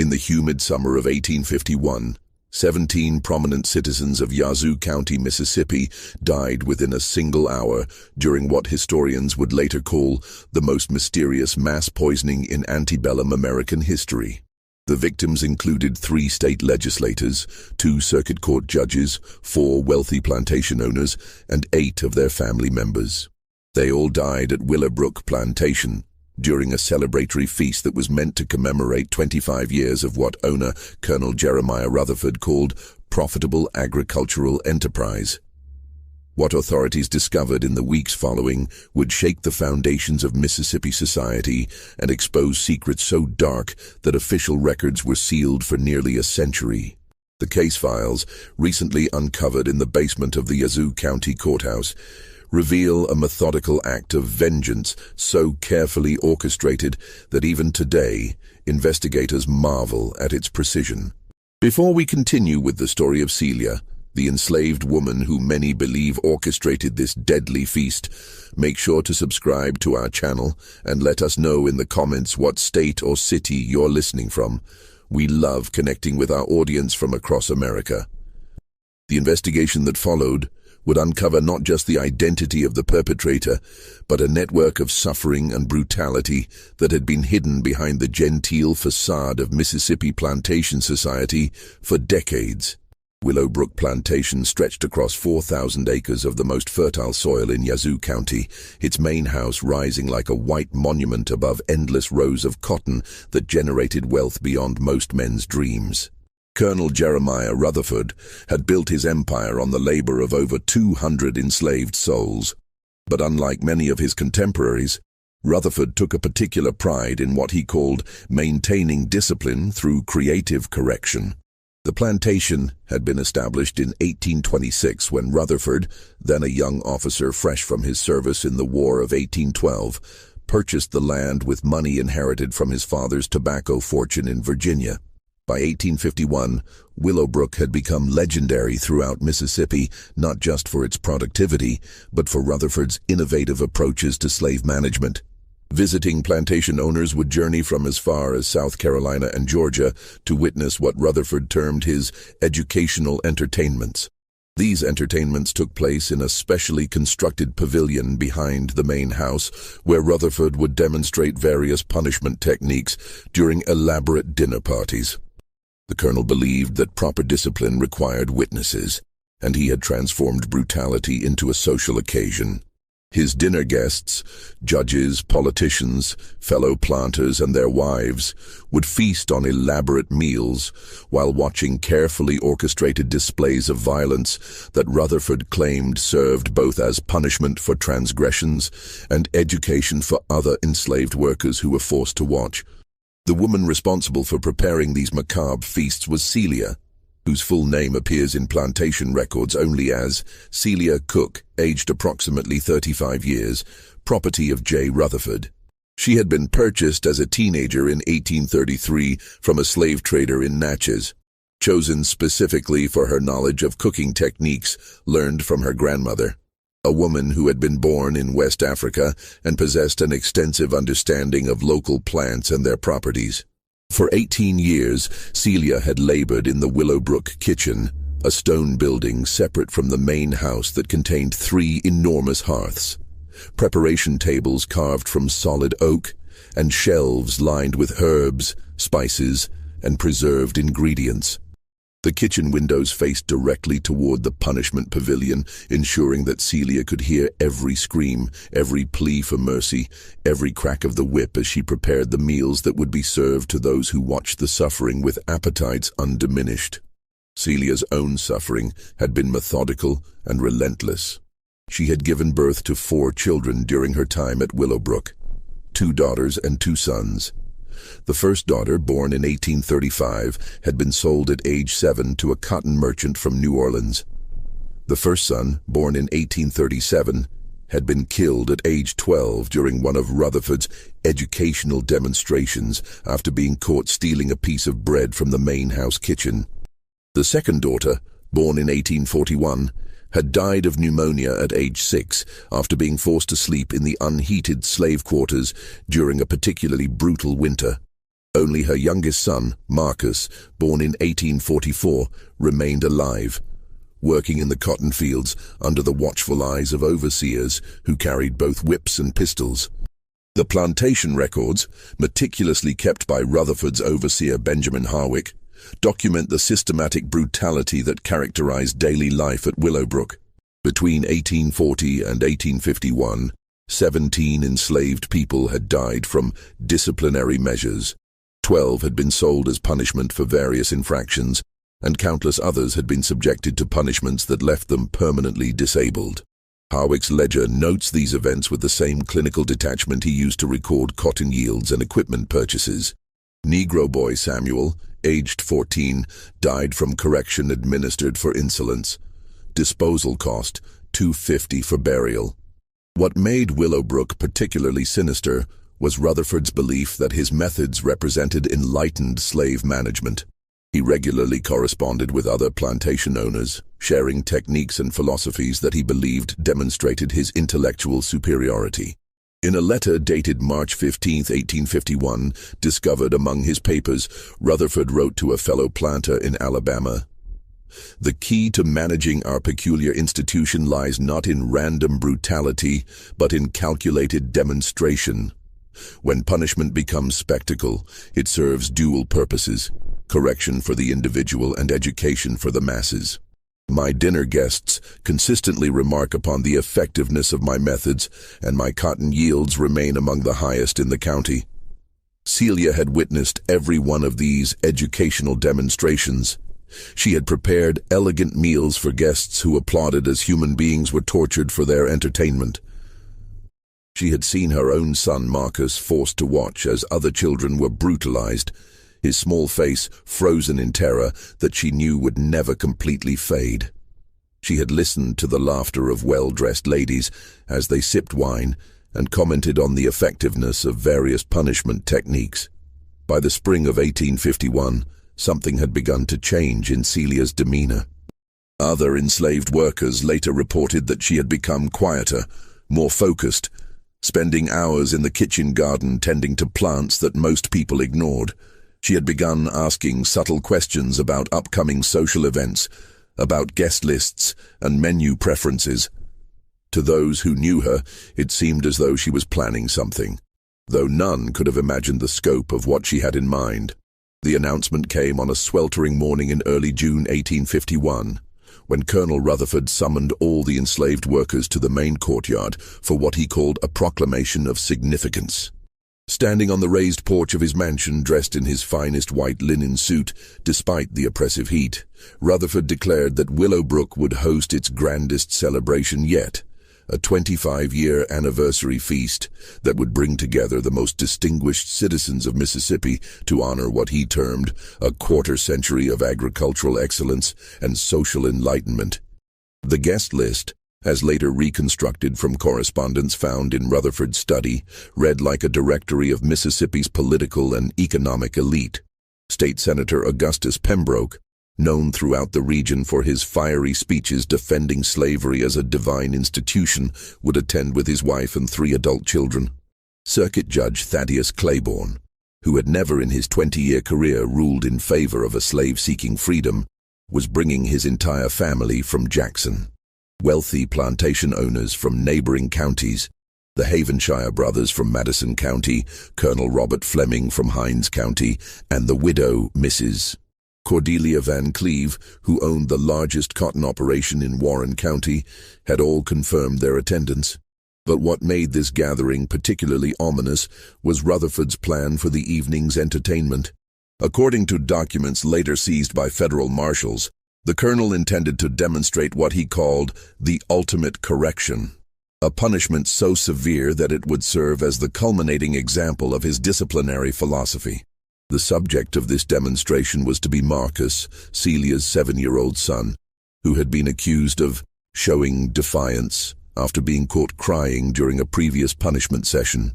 In the humid summer of 1851, 17 prominent citizens of Yazoo County, Mississippi, died within a single hour during what historians would later call the most mysterious mass poisoning in antebellum American history. The victims included 3 state legislators, 2 circuit court judges, 4 wealthy plantation owners, and 8 of their family members. They all died at Willowbrook Plantation during a celebratory feast that was meant to commemorate 25 years of what owner Colonel Jeremiah Rutherford called profitable agricultural enterprise. What authorities discovered in the weeks following would shake the foundations of Mississippi society and expose secrets so dark that official records were sealed for nearly a century. The case files, recently uncovered in the basement of the Yazoo County Courthouse, reveal a methodical act of vengeance so carefully orchestrated that even today, investigators marvel at its precision. Before we continue with the story of Celia, the enslaved woman who many believe orchestrated this deadly feast, make sure to subscribe to our channel and let us know in the comments what state or city you're listening from. We love connecting with our audience from across America. The investigation that followed would uncover not just the identity of the perpetrator, but a network of suffering and brutality that had been hidden behind the genteel facade of Mississippi plantation society for decades. Willowbrook Plantation stretched across 4,000 acres of the most fertile soil in Yazoo County, its main house rising like a white monument above endless rows of cotton that generated wealth beyond most men's dreams. Colonel Jeremiah Rutherford had built his empire on the labor of over 200 enslaved souls. But unlike many of his contemporaries, Rutherford took a particular pride in what he called maintaining discipline through creative correction. The plantation had been established in 1826 when Rutherford, then a young officer fresh from his service in the War of 1812, purchased the land with money inherited from his father's tobacco fortune in Virginia. By 1851, Willowbrook had become legendary throughout Mississippi, not just for its productivity, but for Rutherford's innovative approaches to slave management. Visiting plantation owners would journey from as far as South Carolina and Georgia to witness what Rutherford termed his educational entertainments. These entertainments took place in a specially constructed pavilion behind the main house, where Rutherford would demonstrate various punishment techniques during elaborate dinner parties. The colonel believed that proper discipline required witnesses, and he had transformed brutality into a social occasion. His dinner guests, judges, politicians, fellow planters, and their wives, would feast on elaborate meals while watching carefully orchestrated displays of violence that Rutherford claimed served both as punishment for transgressions and education for other enslaved workers who were forced to watch. The woman responsible for preparing these macabre feasts was Celia, whose full name appears in plantation records only as Celia Cook, aged approximately 35 years, property of J. Rutherford. She had been purchased as a teenager in 1833 from a slave trader in Natchez, chosen specifically for her knowledge of cooking techniques learned from her grandmother, a woman who had been born in West Africa and possessed an extensive understanding of local plants and their properties. For 18 years, Celia had labored in the Willowbrook kitchen, a stone building separate from the main house that contained 3 enormous hearths, preparation tables carved from solid oak, and shelves lined with herbs, spices, and preserved ingredients. The kitchen windows faced directly toward the punishment pavilion, ensuring that Celia could hear every scream, every plea for mercy, every crack of the whip as she prepared the meals that would be served to those who watched the suffering with appetites undiminished. Celia's own suffering had been methodical and relentless. She had given birth to 4 children during her time at Willowbrook, 2 daughters and 2 sons. The first daughter, born in 1835, had been sold at age 7 to a cotton merchant from New Orleans. The first son, born in 1837, had been killed at age 12 during one of Rutherford's educational demonstrations after being caught stealing a piece of bread from the main house kitchen. The second daughter, born in 1841, had died of pneumonia at age 6 after being forced to sleep in the unheated slave quarters during a particularly brutal winter. Only her youngest son, Marcus, born in 1844, remained alive, working in the cotton fields under the watchful eyes of overseers who carried both whips and pistols. The plantation records, meticulously kept by Rutherford's overseer Benjamin Harwick, document the systematic brutality that characterized daily life at Willowbrook. Between 1840 and 1851, 17 enslaved people had died from disciplinary measures. 12 had been sold as punishment for various infractions, and countless others had been subjected to punishments that left them permanently disabled. Harwick's ledger notes these events with the same clinical detachment he used to record cotton yields and equipment purchases. Negro boy Samuel, aged 14, died from correction administered for insolence. Disposal cost, $2.50 for burial. What made Willowbrook particularly sinister was Rutherford's belief that his methods represented enlightened slave management. He regularly corresponded with other plantation owners, sharing techniques and philosophies that he believed demonstrated his intellectual superiority. In a letter dated March 15, 1851, discovered among his papers, Rutherford wrote to a fellow planter in Alabama, "The key to managing our peculiar institution lies not in random brutality, but in calculated demonstration. When punishment becomes spectacle, it serves dual purposes: correction for the individual and education for the masses. My dinner guests consistently remark upon the effectiveness of my methods, and my cotton yields remain among the highest in the county." Celia had witnessed every one of these educational demonstrations. She had prepared elegant meals for guests who applauded as human beings were tortured for their entertainment. She had seen her own son Marcus forced to watch as other children were brutalized, his small face frozen in terror that she knew would never completely fade. She had listened to the laughter of well-dressed ladies as they sipped wine and commented on the effectiveness of various punishment techniques. By the spring of 1851, something had begun to change in Celia's demeanor. Other enslaved workers later reported that she had become quieter, more focused, spending hours in the kitchen garden tending to plants that most people ignored. She had begun asking subtle questions about upcoming social events, about guest lists and menu preferences. To those who knew her, it seemed as though she was planning something, though none could have imagined the scope of what she had in mind. The announcement came on a sweltering morning in early June 1851, when Colonel Rutherford summoned all the enslaved workers to the main courtyard for what he called a proclamation of significance. Standing on the raised porch of his mansion, dressed in his finest white linen suit, despite the oppressive heat, Rutherford declared that Willowbrook would host its grandest celebration yet, a 25-year anniversary feast that would bring together the most distinguished citizens of Mississippi to honor what he termed a quarter-century of agricultural excellence and social enlightenment. The guest list, as later reconstructed from correspondence found in Rutherford's study, read like a directory of Mississippi's political and economic elite. State Senator Augustus Pembroke, known throughout the region for his fiery speeches defending slavery as a divine institution, would attend with his wife and 3 adult children. Circuit Judge Thaddeus Claiborne, who had never in his 20-year career ruled in favor of a slave-seeking freedom, was bringing his entire family from Jackson. Wealthy plantation owners from neighboring counties, the Havenshire brothers from Madison County, Colonel Robert Fleming from Hinds County, and the widow, Mrs. Cordelia Van Cleve, who owned the largest cotton operation in Warren County, had all confirmed their attendance. But what made this gathering particularly ominous was Rutherford's plan for the evening's entertainment. According to documents later seized by federal marshals, the colonel intended to demonstrate what he called the ultimate correction, a punishment so severe that it would serve as the culminating example of his disciplinary philosophy. The subject of this demonstration was to be Marcus, Celia's 7-year-old son, who had been accused of showing defiance after being caught crying during a previous punishment session.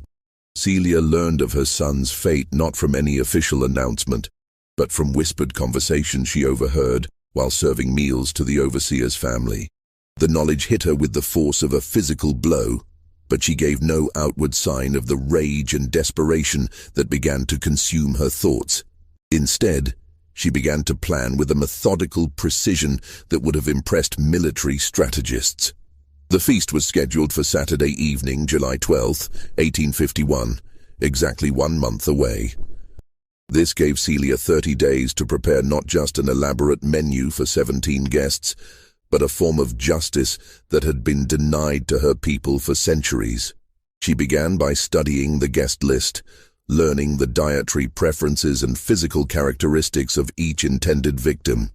Celia learned of her son's fate not from any official announcement, but from whispered conversations she overheard while serving meals to the overseer's family. The knowledge hit her with the force of a physical blow. but she gave no outward sign of the rage and desperation that began to consume her thoughts. Instead, she began to plan with a methodical precision that would have impressed military strategists. The feast was scheduled for Saturday evening, July 12, 1851, exactly 1 month away. This gave Celia 30 days to prepare not just an elaborate menu for 17 guests, but a form of justice that had been denied to her people for centuries. She began by studying the guest list, learning the dietary preferences and physical characteristics of each intended victim.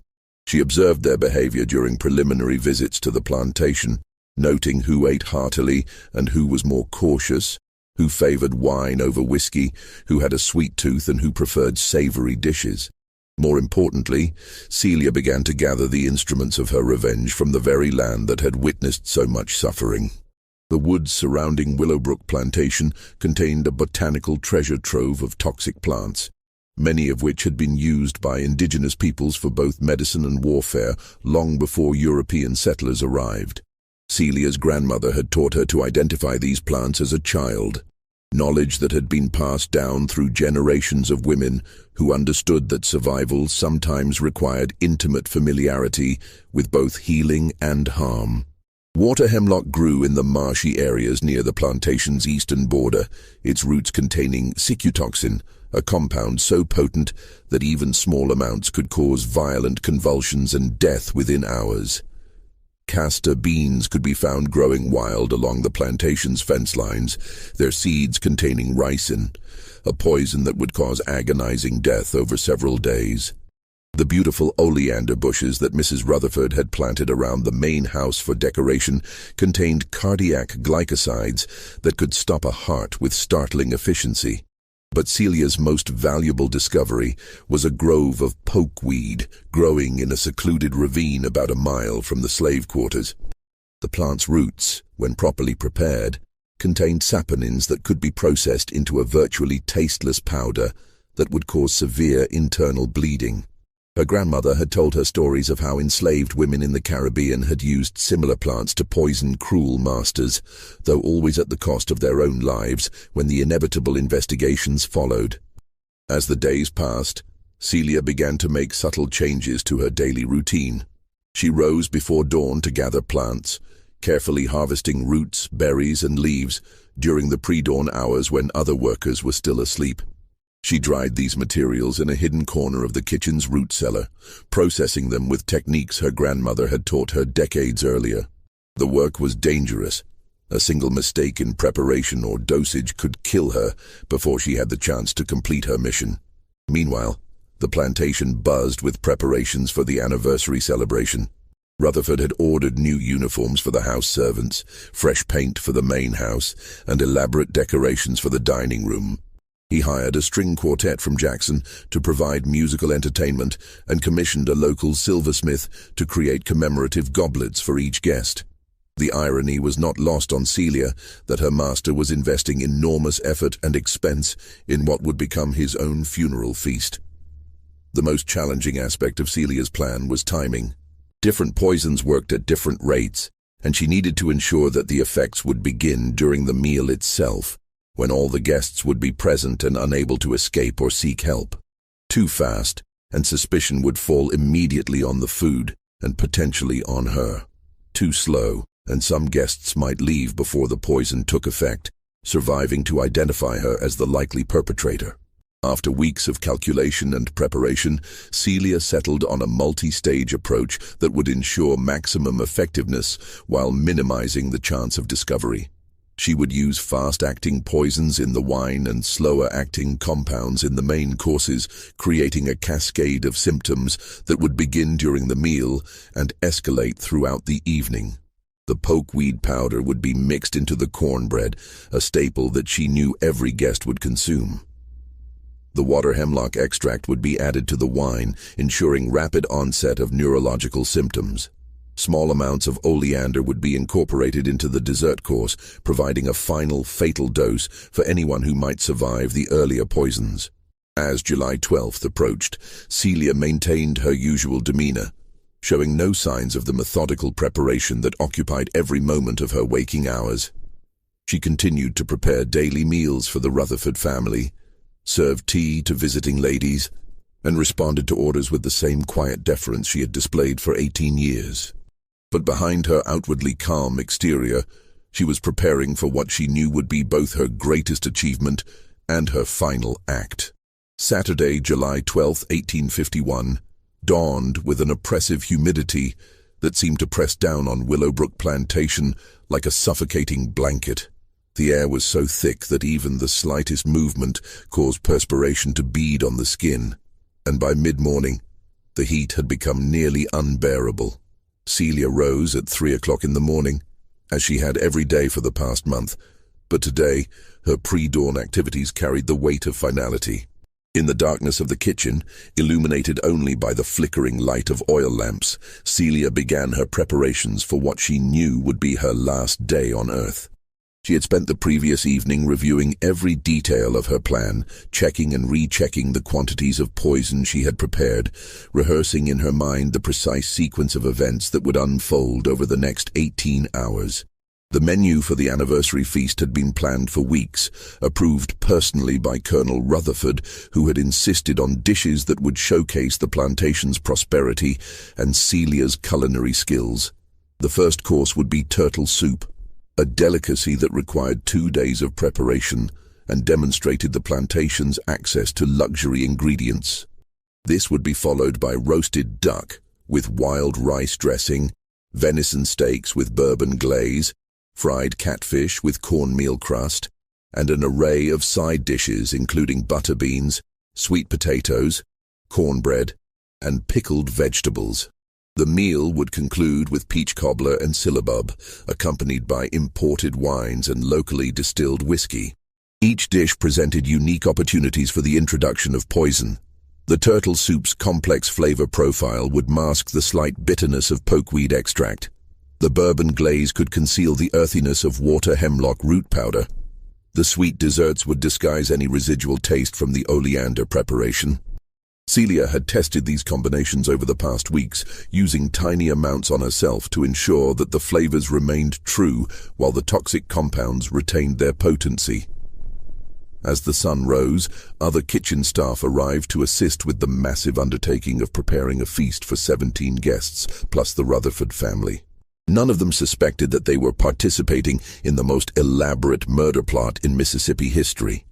She observed their behavior during preliminary visits to the plantation, noting who ate heartily and who was more cautious, who favored wine over whiskey, who had a sweet tooth and who preferred savory dishes. More importantly, Celia began to gather the instruments of her revenge from the very land that had witnessed so much suffering. The woods surrounding Willowbrook Plantation contained a botanical treasure trove of toxic plants, many of which had been used by indigenous peoples for both medicine and warfare long before European settlers arrived. Celia's grandmother had taught her to identify these plants as a child, knowledge that had been passed down through generations of women who understood that survival sometimes required intimate familiarity with both healing and harm. Water hemlock grew in the marshy areas near the plantation's eastern border, its roots containing cycutoxin, a compound so potent that even small amounts could cause violent convulsions and death within hours. Castor beans could be found growing wild along the plantation's fence lines, their seeds containing ricin, a poison that would cause agonizing death over several days. The beautiful oleander bushes that Mrs. Rutherford had planted around the main house for decoration contained cardiac glycosides that could stop a heart with startling efficiency. But Celia's most valuable discovery was a grove of pokeweed growing in a secluded ravine about a mile from the slave quarters. The plant's roots, when properly prepared, contained saponins that could be processed into a virtually tasteless powder that would cause severe internal bleeding. Her grandmother had told her stories of how enslaved women in the Caribbean had used similar plants to poison cruel masters, though always at the cost of their own lives when the inevitable investigations followed. As the days passed, Celia began to make subtle changes to her daily routine. She rose before dawn to gather plants, carefully harvesting roots, berries, and leaves during the pre-dawn hours when other workers were still asleep. She dried these materials in a hidden corner of the kitchen's root cellar, processing them with techniques her grandmother had taught her decades earlier. The work was dangerous. A single mistake in preparation or dosage could kill her before she had the chance to complete her mission. Meanwhile, the plantation buzzed with preparations for the anniversary celebration. Rutherford had ordered new uniforms for the house servants, fresh paint for the main house, and elaborate decorations for the dining room. He hired a string quartet from Jackson to provide musical entertainment and commissioned a local silversmith to create commemorative goblets for each guest. The irony was not lost on Celia that her master was investing enormous effort and expense in what would become his own funeral feast. The most challenging aspect of Celia's plan was timing. Different poisons worked at different rates, and she needed to ensure that the effects would begin during the meal itself, when all the guests would be present and unable to escape or seek help. Too fast, and suspicion would fall immediately on the food and potentially on her. Too slow, and some guests might leave before the poison took effect, surviving to identify her as the likely perpetrator. After weeks of calculation and preparation, Celia settled on a multi-stage approach that would ensure maximum effectiveness while minimizing the chance of discovery. She would use fast-acting poisons in the wine and slower-acting compounds in the main courses, creating a cascade of symptoms that would begin during the meal and escalate throughout the evening. The pokeweed powder would be mixed into the cornbread, a staple that she knew every guest would consume. The water hemlock extract would be added to the wine, ensuring rapid onset of neurological symptoms. Small amounts of oleander would be incorporated into the dessert course, providing a final fatal dose for anyone who might survive the earlier poisons. As July 12th approached, Celia maintained her usual demeanor, showing no signs of the methodical preparation that occupied every moment of her waking hours. She continued to prepare daily meals for the Rutherford family, served tea to visiting ladies, and responded to orders with the same quiet deference she had displayed for 18 years. But behind her outwardly calm exterior, she was preparing for what she knew would be both her greatest achievement and her final act. Saturday, July 12, 1851, dawned with an oppressive humidity that seemed to press down on Willowbrook Plantation like a suffocating blanket. The air was so thick that even the slightest movement caused perspiration to bead on the skin, and by mid-morning, the heat had become nearly unbearable. Celia rose at 3 o'clock in the morning, as she had every day for the past month, but today her pre-dawn activities carried the weight of finality. In the darkness of the kitchen, illuminated only by the flickering light of oil lamps, Celia began her preparations for what she knew would be her last day on Earth. She had spent the previous evening reviewing every detail of her plan, checking and rechecking the quantities of poison she had prepared, rehearsing in her mind the precise sequence of events that would unfold over the next 18 hours. The menu for the anniversary feast had been planned for weeks, approved personally by Colonel Rutherford, who had insisted on dishes that would showcase the plantation's prosperity and Celia's culinary skills. The first course would be turtle soup, a delicacy that required 2 days of preparation and demonstrated the plantation's access to luxury ingredients. This would be followed by roasted duck with wild rice dressing, venison steaks with bourbon glaze, fried catfish with cornmeal crust, and an array of side dishes including butter beans, sweet potatoes, cornbread, and pickled vegetables. The meal would conclude with peach cobbler and syllabub, accompanied by imported wines and locally distilled whiskey. Each dish presented unique opportunities for the introduction of poison. The turtle soup's complex flavor profile would mask the slight bitterness of pokeweed extract. The bourbon glaze could conceal the earthiness of water hemlock root powder. The sweet desserts would disguise any residual taste from the oleander preparation. Celia had tested these combinations over the past weeks, using tiny amounts on herself to ensure that the flavors remained true while the toxic compounds retained their potency. As the sun rose, other kitchen staff arrived to assist with the massive undertaking of preparing a feast for 17 guests, plus the Rutherford family. None of them suspected that they were participating in the most elaborate murder plot in Mississippi history.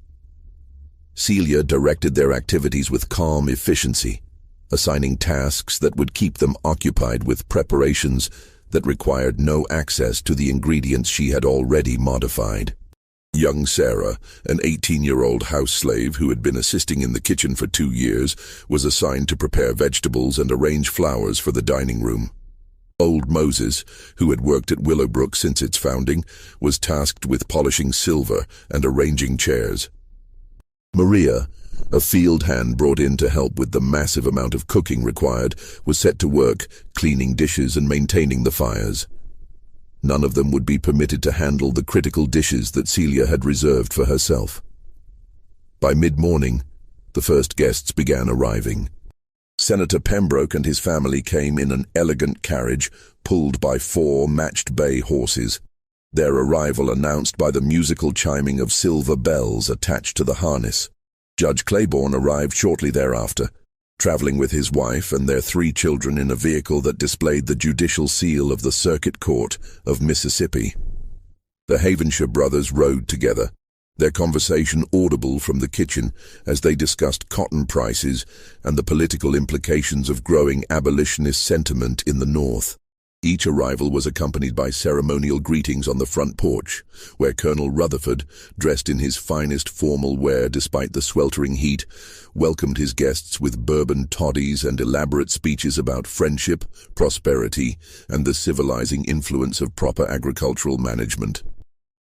Celia directed their activities with calm efficiency, assigning tasks that would keep them occupied with preparations that required no access to the ingredients she had already modified. Young Sarah, an 18-year-old house slave who had been assisting in the kitchen for 2 years, was assigned to prepare vegetables and arrange flowers for the dining room. Old Moses, who had worked at Willowbrook since its founding, was tasked with polishing silver and arranging chairs. Maria, a field hand brought in to help with the massive amount of cooking required, was set to work cleaning dishes and maintaining the fires. None of them would be permitted to handle the critical dishes that Celia had reserved for herself. By mid-morning, the first guests began arriving. Senator Pembroke and his family came in an elegant carriage pulled by 4 matched bay horses, their arrival announced by the musical chiming of silver bells attached to the harness. Judge Claiborne arrived shortly thereafter, traveling with his wife and their 3 children in a vehicle that displayed the judicial seal of the Circuit Court of Mississippi. The Havenshire brothers rode together, their conversation audible from the kitchen as they discussed cotton prices and the political implications of growing abolitionist sentiment in the North. Each arrival was accompanied by ceremonial greetings on the front porch, where Colonel Rutherford, dressed in his finest formal wear despite the sweltering heat, welcomed his guests with bourbon toddies and elaborate speeches about friendship, prosperity, and the civilizing influence of proper agricultural management.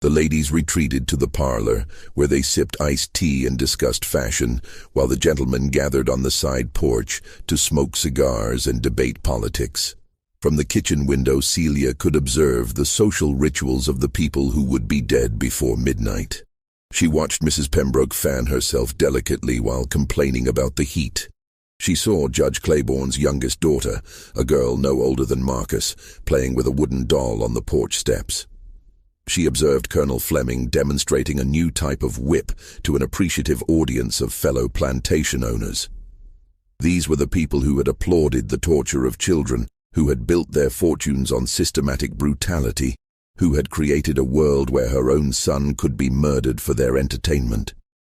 The ladies retreated to the parlor, where they sipped iced tea and discussed fashion, while the gentlemen gathered on the side porch to smoke cigars and debate politics. From the kitchen window, Celia could observe the social rituals of the people who would be dead before midnight. She watched Mrs. Pembroke fan herself delicately while complaining about the heat. She saw Judge Claiborne's youngest daughter, a girl no older than Marcus, playing with a wooden doll on the porch steps. She observed Colonel Fleming demonstrating a new type of whip to an appreciative audience of fellow plantation owners. These were the people who had applauded the torture of children, who had built their fortunes on systematic brutality, who had created a world where her own son could be murdered for their entertainment.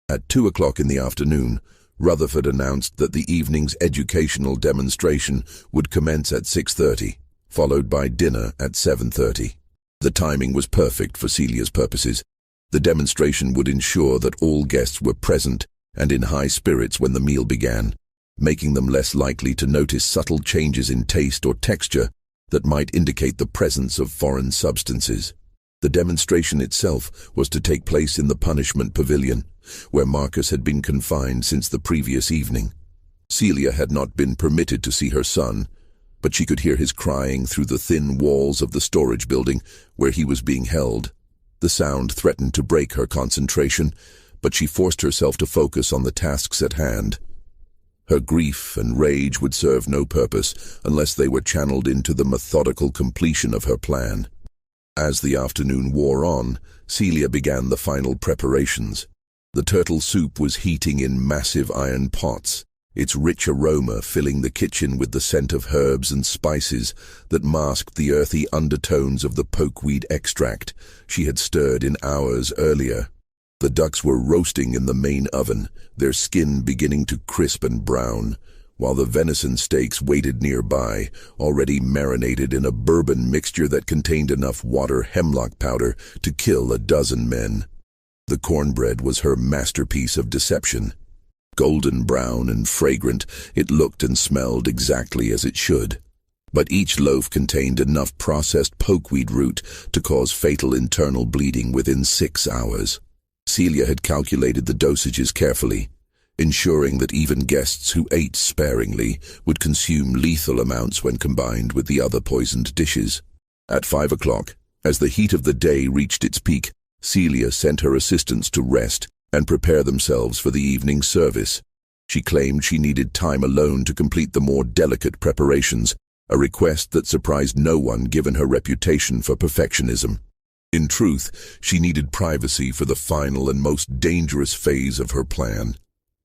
At 2 o'clock in the afternoon, Rutherford announced that the evening's educational demonstration would commence at 6:30, followed by dinner at 7:30. The timing was perfect for Celia's purposes. The demonstration would ensure that all guests were present and in high spirits when the meal began, making them less likely to notice subtle changes in taste or texture that might indicate the presence of foreign substances. The demonstration itself was to take place in the punishment pavilion, where Marcus had been confined since the previous evening. Celia had not been permitted to see her son, but she could hear his crying through the thin walls of the storage building where he was being held. The sound threatened to break her concentration, but she forced herself to focus on the tasks at hand. Her grief and rage would serve no purpose unless they were channeled into the methodical completion of her plan. As the afternoon wore on, Celia began the final preparations. The turtle soup was heating in massive iron pots, its rich aroma filling the kitchen with the scent of herbs and spices that masked the earthy undertones of the pokeweed extract she had stirred in hours earlier. The ducks were roasting in the main oven, their skin beginning to crisp and brown, while the venison steaks waited nearby, already marinated in a bourbon mixture that contained enough water hemlock powder to kill a dozen men. The cornbread was her masterpiece of deception. Golden brown and fragrant, it looked and smelled exactly as it should. But each loaf contained enough processed pokeweed root to cause fatal internal bleeding within 6 hours. Celia had calculated the dosages carefully, ensuring that even guests who ate sparingly would consume lethal amounts when combined with the other poisoned dishes. At 5 o'clock, as the heat of the day reached its peak, Celia sent her assistants to rest and prepare themselves for the evening service. She claimed she needed time alone to complete the more delicate preparations, a request that surprised no one given her reputation for perfectionism. In truth, she needed privacy for the final and most dangerous phase of her plan,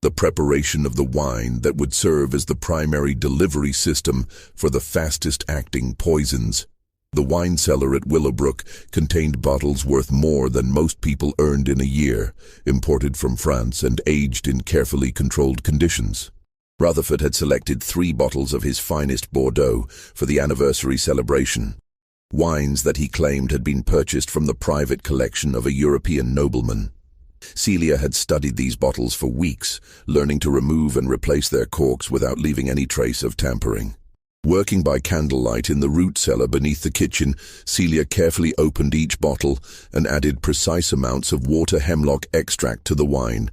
the preparation of the wine that would serve as the primary delivery system for the fastest-acting poisons. The wine cellar at Willowbrook contained bottles worth more than most people earned in a year, imported from France and aged in carefully controlled conditions. Rutherford had selected 3 bottles of his finest Bordeaux for the anniversary celebration, wines that he claimed had been purchased from the private collection of a European nobleman. Celia had studied these bottles for weeks, learning to remove and replace their corks without leaving any trace of tampering. Working by candlelight in the root cellar beneath the kitchen, Celia carefully opened each bottle and added precise amounts of water hemlock extract to the wine.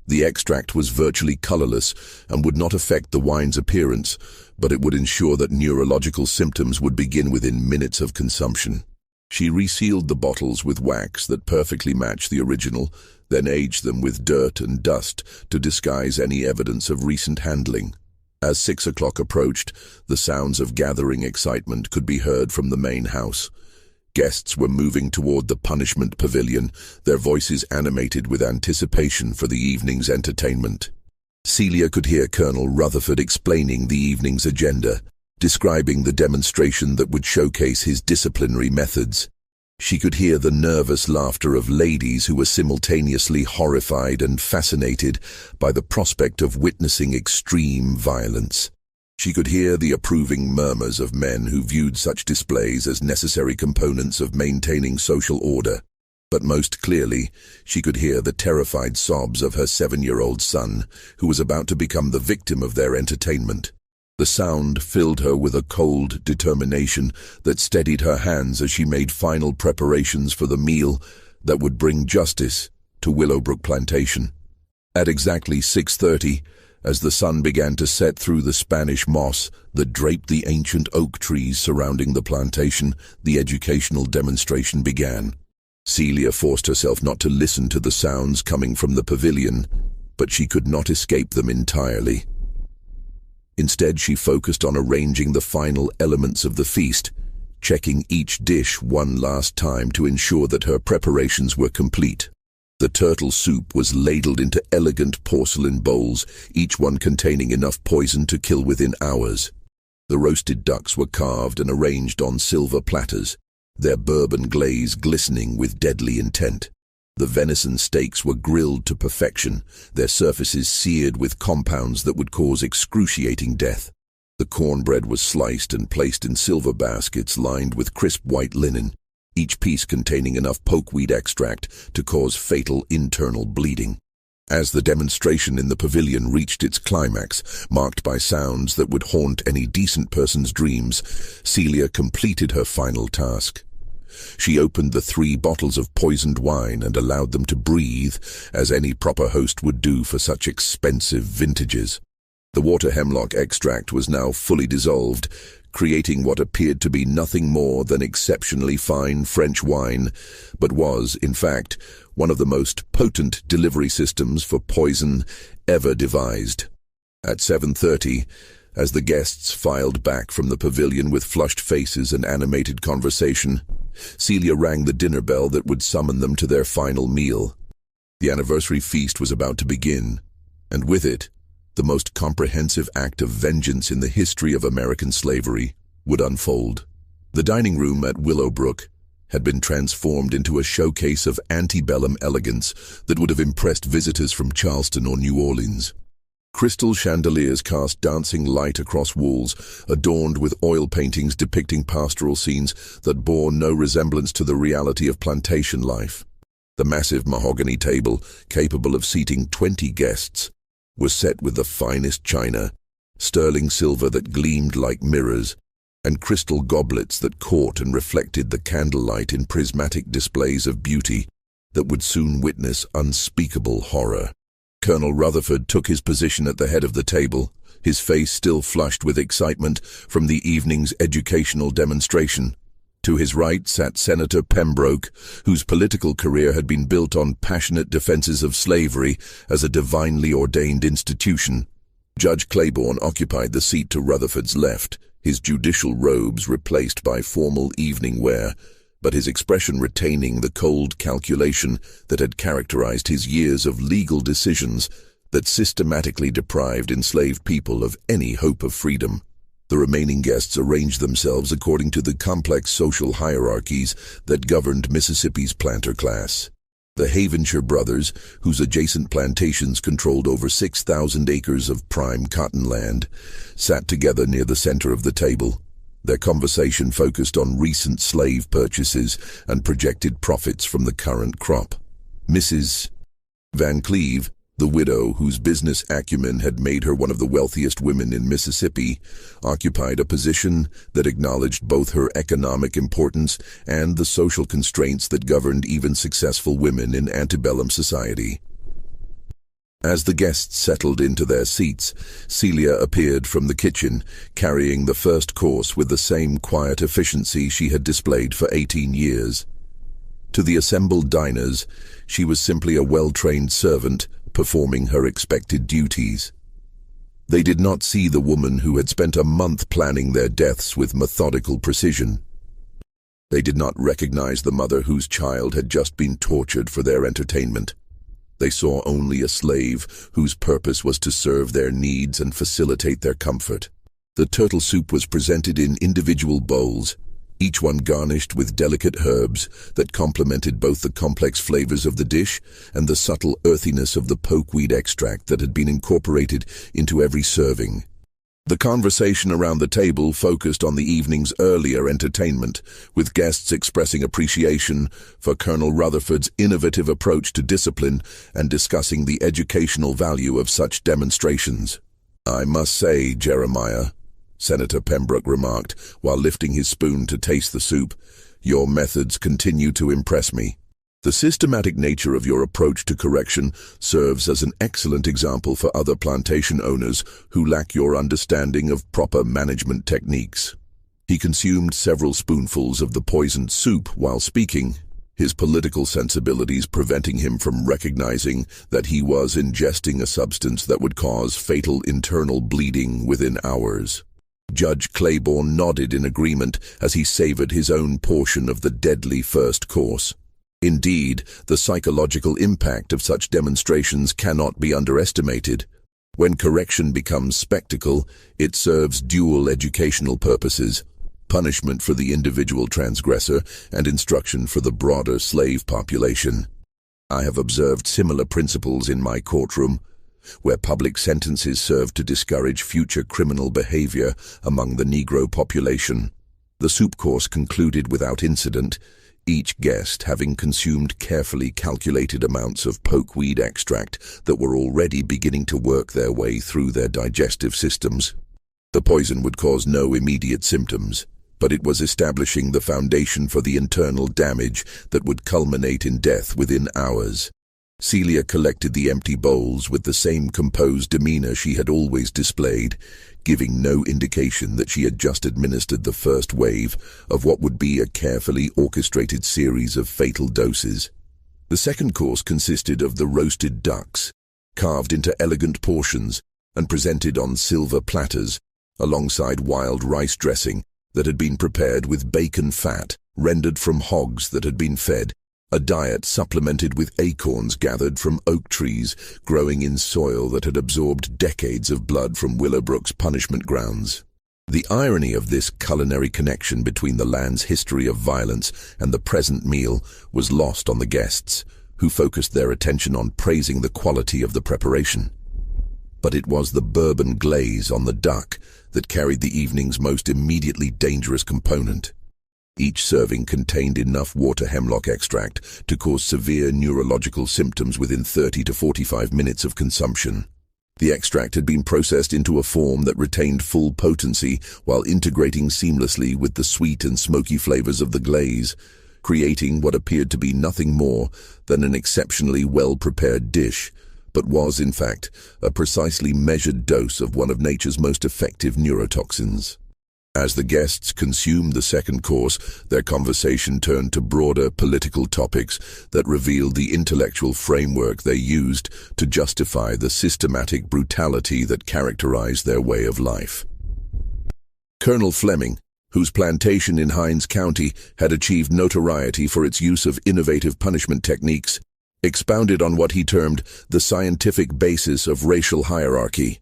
The extract was virtually colorless and would not affect the wine's appearance, but it would ensure that neurological symptoms would begin within minutes of consumption. She resealed the bottles with wax that perfectly matched the original, then aged them with dirt and dust to disguise any evidence of recent handling. As 6 o'clock approached, the sounds of gathering excitement could be heard from the main house. Guests were moving toward the punishment pavilion, their voices animated with anticipation for the evening's entertainment. Celia could hear Colonel Rutherford explaining the evening's agenda, describing the demonstration that would showcase his disciplinary methods. She could hear the nervous laughter of ladies who were simultaneously horrified and fascinated by the prospect of witnessing extreme violence. She could hear the approving murmurs of men who viewed such displays as necessary components of maintaining social order. But most clearly, she could hear the terrified sobs of her 7-year-old son, who was about to become the victim of their entertainment. The sound filled her with a cold determination that steadied her hands as she made final preparations for the meal that would bring justice to Willowbrook Plantation. At exactly 6:30, as the sun began to set through the Spanish moss that draped the ancient oak trees surrounding the plantation, the educational demonstration began. Celia forced herself not to listen to the sounds coming from the pavilion, but she could not escape them entirely. Instead, she focused on arranging the final elements of the feast, checking each dish one last time to ensure that her preparations were complete. The turtle soup was ladled into elegant porcelain bowls, each one containing enough poison to kill within hours. The roasted ducks were carved and arranged on silver platters, their bourbon glaze glistening with deadly intent. The venison steaks were grilled to perfection, their surfaces seared with compounds that would cause excruciating death. The cornbread was sliced and placed in silver baskets lined with crisp white linen, each piece containing enough pokeweed extract to cause fatal internal bleeding. As the demonstration in the pavilion reached its climax, marked by sounds that would haunt any decent person's dreams, Celia completed her final task. She opened the 3 bottles of poisoned wine and allowed them to breathe, as any proper host would do for such expensive vintages. The water hemlock extract was now fully dissolved, creating what appeared to be nothing more than exceptionally fine French wine, but was, in fact, one of the most potent delivery systems for poison ever devised. At 7:30, as the guests filed back from the pavilion with flushed faces and animated conversation, Celia rang the dinner bell that would summon them to their final meal. The anniversary feast was about to begin, and with it, the most comprehensive act of vengeance in the history of American slavery would unfold. The dining room at Willowbrook had been transformed into a showcase of antebellum elegance that would have impressed visitors from Charleston or New Orleans. Crystal chandeliers cast dancing light across walls, adorned with oil paintings depicting pastoral scenes that bore no resemblance to the reality of plantation life. The massive mahogany table, capable of seating 20 guests, was set with the finest china, sterling silver that gleamed like mirrors, and crystal goblets that caught and reflected the candlelight in prismatic displays of beauty that would soon witness unspeakable horror. Colonel Rutherford took his position at the head of the table, his face still flushed with excitement from the evening's educational demonstration. To his right sat Senator Pembroke, whose political career had been built on passionate defenses of slavery as a divinely ordained institution. Judge Claiborne occupied the seat to Rutherford's left, his judicial robes replaced by formal evening wear, but his expression retaining the cold calculation that had characterized his years of legal decisions that systematically deprived enslaved people of any hope of freedom. The remaining guests arranged themselves according to the complex social hierarchies that governed Mississippi's planter class. The Havenshire brothers, whose adjacent plantations controlled over 6,000 acres of prime cotton land, sat together near the center of the table. Their conversation focused on recent slave purchases and projected profits from the current crop. Mrs. Van Cleve, the widow whose business acumen had made her one of the wealthiest women in Mississippi, occupied a position that acknowledged both her economic importance and the social constraints that governed even successful women in antebellum society. As the guests settled into their seats, Celia appeared from the kitchen, carrying the first course with the same quiet efficiency she had displayed for 18 years. To the assembled diners, she was simply a well-trained servant, performing her expected duties. They did not see the woman who had spent a month planning their deaths with methodical precision. They did not recognize the mother whose child had just been tortured for their entertainment. They saw only a slave whose purpose was to serve their needs and facilitate their comfort. The turtle soup was presented in individual bowls, each one garnished with delicate herbs that complemented both the complex flavors of the dish and the subtle earthiness of the pokeweed extract that had been incorporated into every serving. The conversation around the table focused on the evening's earlier entertainment, with guests expressing appreciation for Colonel Rutherford's innovative approach to discipline and discussing the educational value of such demonstrations. "I must say, Jeremiah," Senator Pembroke remarked, while lifting his spoon to taste the soup, "your methods continue to impress me. The systematic nature of your approach to correction serves as an excellent example for other plantation owners who lack your understanding of proper management techniques." He consumed several spoonfuls of the poisoned soup while speaking, his political sensibilities preventing him from recognizing that he was ingesting a substance that would cause fatal internal bleeding within hours. Judge Claiborne nodded in agreement as he savored his own portion of the deadly first course. Indeed, the psychological impact of such demonstrations cannot be underestimated. When correction becomes spectacle, it serves dual educational purposes: punishment for the individual transgressor and instruction for the broader slave population. I have observed similar principles in my courtroom, where public sentences serve to discourage future criminal behavior among the Negro population. The soup course concluded without incident, each guest having consumed carefully calculated amounts of pokeweed extract that were already beginning to work their way through their digestive systems. The poison would cause no immediate symptoms, but it was establishing the foundation for the internal damage that would culminate in death within hours. Celia collected the empty bowls with the same composed demeanor she had always displayed, giving no indication that she had just administered the first wave of what would be a carefully orchestrated series of fatal doses. The second course consisted of the roasted ducks, carved into elegant portions and presented on silver platters, alongside wild rice dressing that had been prepared with bacon fat rendered from hogs that had been fed, a diet supplemented with acorns gathered from oak trees growing in soil that had absorbed decades of blood from Willowbrook's punishment grounds. The irony of this culinary connection between the land's history of violence and the present meal was lost on the guests, who focused their attention on praising the quality of the preparation. But it was the bourbon glaze on the duck that carried the evening's most immediately dangerous component. Each serving contained enough water hemlock extract to cause severe neurological symptoms within 30 to 45 minutes of consumption. The extract had been processed into a form that retained full potency while integrating seamlessly with the sweet and smoky flavors of the glaze, creating what appeared to be nothing more than an exceptionally well-prepared dish, but was, in fact, a precisely measured dose of one of nature's most effective neurotoxins. As the guests consumed the second course, their conversation turned to broader political topics that revealed the intellectual framework they used to justify the systematic brutality that characterized their way of life. Colonel Fleming, whose plantation in Hinds County had achieved notoriety for its use of innovative punishment techniques, expounded on what he termed the scientific basis of racial hierarchy.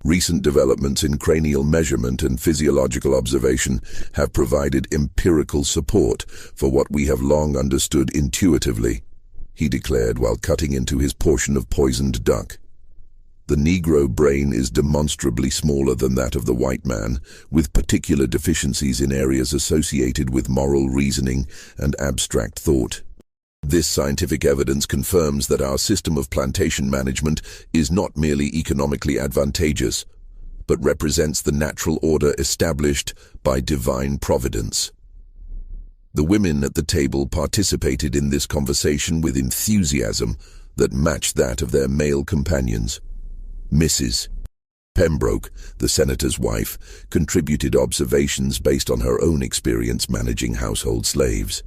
Recent developments in cranial measurement and physiological observation have provided empirical support for what we have long understood intuitively, he declared while cutting into his portion of poisoned duck. The Negro brain is demonstrably smaller than that of the white man, with particular deficiencies in areas associated with moral reasoning and abstract thought. This scientific evidence confirms that our system of plantation management is not merely economically advantageous, but represents the natural order established by divine providence. The women at the table participated in this conversation with enthusiasm that matched that of their male companions. Mrs. Pembroke, the senator's wife, contributed observations based on her own experience managing household slaves.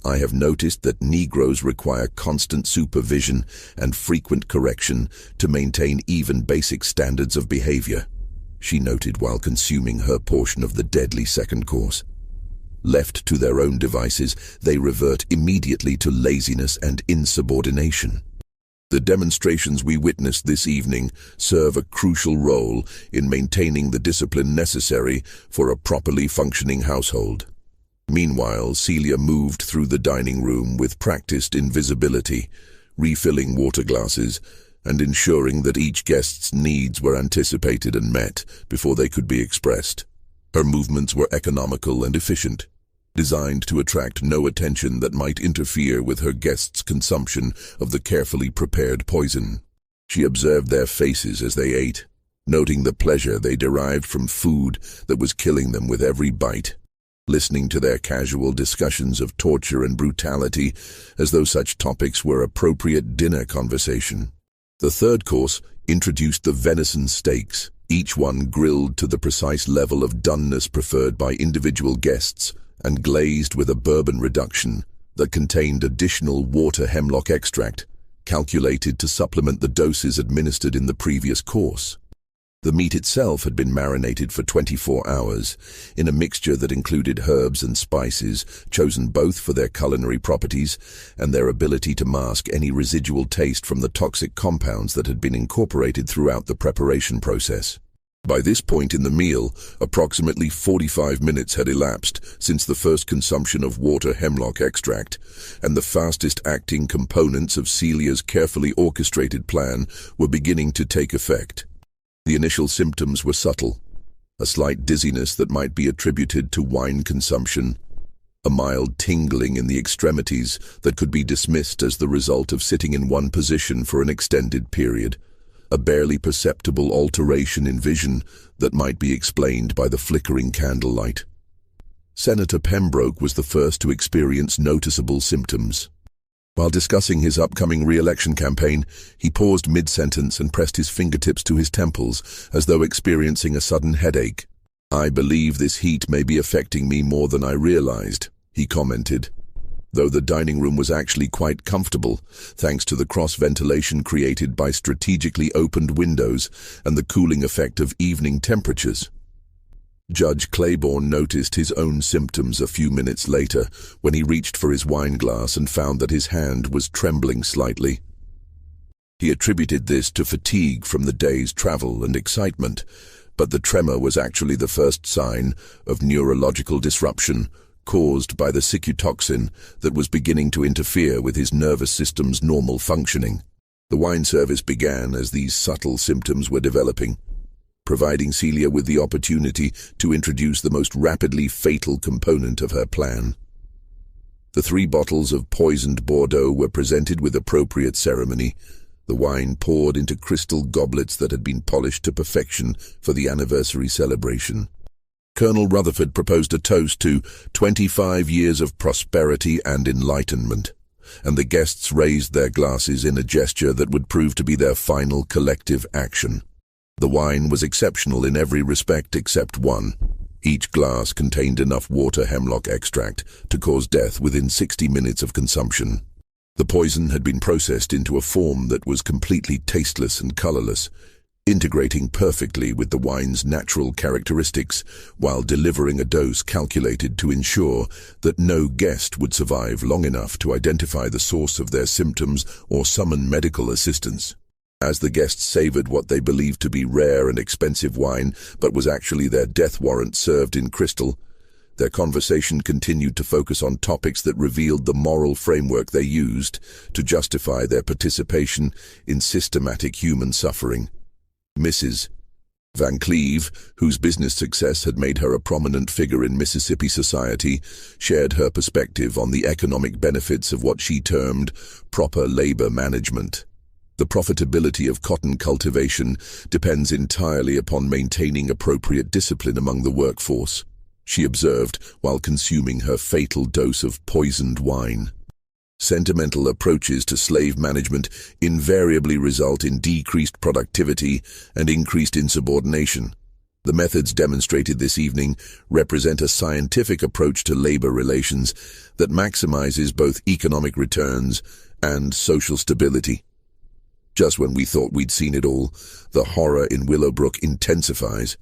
I have noticed that Negroes require constant supervision and frequent correction to maintain even basic standards of behavior, she noted while consuming her portion of the deadly second course. Left to their own devices, they revert immediately to laziness and insubordination. The demonstrations we witnessed this evening serve a crucial role in maintaining the discipline necessary for a properly functioning household. Meanwhile, Celia moved through the dining room with practiced invisibility, refilling water glasses and ensuring that each guest's needs were anticipated and met before they could be expressed. Her movements were economical and efficient, designed to attract no attention that might interfere with her guests' consumption of the carefully prepared poison. She observed their faces as they ate, noting the pleasure they derived from food that was killing them with every bite, listening to their casual discussions of torture and brutality as though such topics were appropriate dinner conversation. The third course introduced the venison steaks, each one grilled to the precise level of doneness preferred by individual guests and glazed with a bourbon reduction that contained additional water hemlock extract, calculated to supplement the doses administered in the previous course. The meat itself had been marinated for 24 hours in a mixture that included herbs and spices, chosen both for their culinary properties and their ability to mask any residual taste from the toxic compounds that had been incorporated throughout the preparation process. By this point in the meal, approximately 45 minutes had elapsed since the first consumption of water hemlock extract, and the fastest-acting components of Celia's carefully orchestrated plan were beginning to take effect. The initial symptoms were subtle: a slight dizziness that might be attributed to wine consumption, a mild tingling in the extremities that could be dismissed as the result of sitting in one position for an extended period, a barely perceptible alteration in vision that might be explained by the flickering candlelight. Senator Pembroke was the first to experience noticeable symptoms. While discussing his upcoming re-election campaign, he paused mid-sentence and pressed his fingertips to his temples as though experiencing a sudden headache. "I believe this heat may be affecting me more than I realized," he commented, though the dining room was actually quite comfortable, thanks to the cross-ventilation created by strategically opened windows and the cooling effect of evening temperatures. Judge Claiborne noticed his own symptoms a few minutes later when he reached for his wine glass and found that his hand was trembling slightly. He attributed this to fatigue from the day's travel and excitement, but the tremor was actually the first sign of neurological disruption caused by the cytotoxin that was beginning to interfere with his nervous system's normal functioning. The wine service began as these subtle symptoms were developing, providing Celia with the opportunity to introduce the most rapidly fatal component of her plan. The 3 bottles of poisoned Bordeaux were presented with appropriate ceremony, the wine poured into crystal goblets that had been polished to perfection for the anniversary celebration. Colonel Rutherford proposed a toast to 25 years of prosperity and enlightenment, and the guests raised their glasses in a gesture that would prove to be their final collective action. The wine was exceptional in every respect except one. Each glass contained enough water hemlock extract to cause death within 60 minutes of consumption. The poison had been processed into a form that was completely tasteless and colorless, integrating perfectly with the wine's natural characteristics while delivering a dose calculated to ensure that no guest would survive long enough to identify the source of their symptoms or summon medical assistance. As the guests savored what they believed to be rare and expensive wine, but was actually their death warrant served in crystal, their conversation continued to focus on topics that revealed the moral framework they used to justify their participation in systematic human suffering. Mrs. Van Cleve, whose business success had made her a prominent figure in Mississippi society, shared her perspective on the economic benefits of what she termed proper labor management. The profitability of cotton cultivation depends entirely upon maintaining appropriate discipline among the workforce, she observed while consuming her fatal dose of poisoned wine. Sentimental approaches to slave management invariably result in decreased productivity and increased insubordination. The methods demonstrated this evening represent a scientific approach to labor relations that maximizes both economic returns and social stability. Just when we thought we'd seen it all, the horror in Willowbrook intensifies.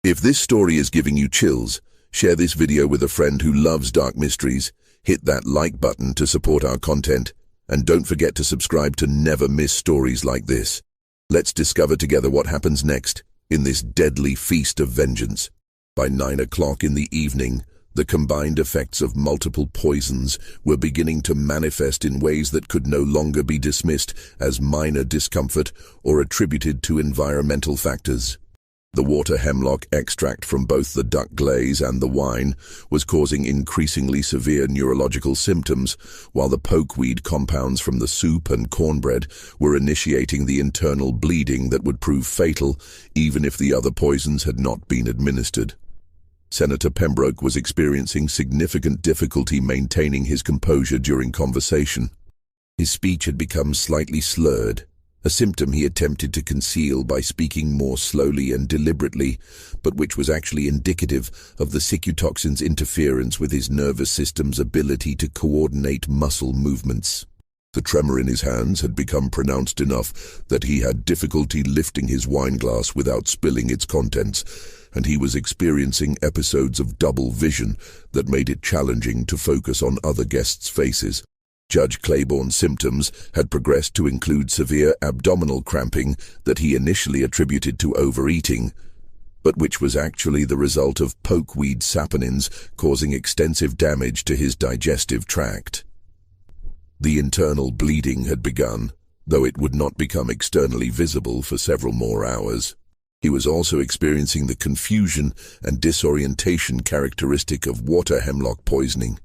If this story is giving you chills, share this video with a friend who loves dark mysteries, hit that like button to support our content, and don't forget to subscribe to never miss stories like this. Let's discover together what happens next in this deadly feast of vengeance. By 9 o'clock in the evening, the combined effects of multiple poisons were beginning to manifest in ways that could no longer be dismissed as minor discomfort or attributed to environmental factors. The water hemlock extract from both the duck glaze and the wine was causing increasingly severe neurological symptoms, while the pokeweed compounds from the soup and cornbread were initiating the internal bleeding that would prove fatal even if the other poisons had not been administered. Senator Pembroke was experiencing significant difficulty maintaining his composure during conversation. His speech had become slightly slurred, a symptom he attempted to conceal by speaking more slowly and deliberately, but which was actually indicative of the cytotoxin's interference with his nervous system's ability to coordinate muscle movements. The tremor in his hands had become pronounced enough that he had difficulty lifting his wineglass without spilling its contents, and he was experiencing episodes of double vision that made it challenging to focus on other guests' faces. Judge Claiborne's symptoms had progressed to include severe abdominal cramping that he initially attributed to overeating, but which was actually the result of pokeweed saponins causing extensive damage to his digestive tract. The internal bleeding had begun, though it would not become externally visible for several more hours. He was also experiencing the confusion and disorientation characteristic of water hemlock poisoning,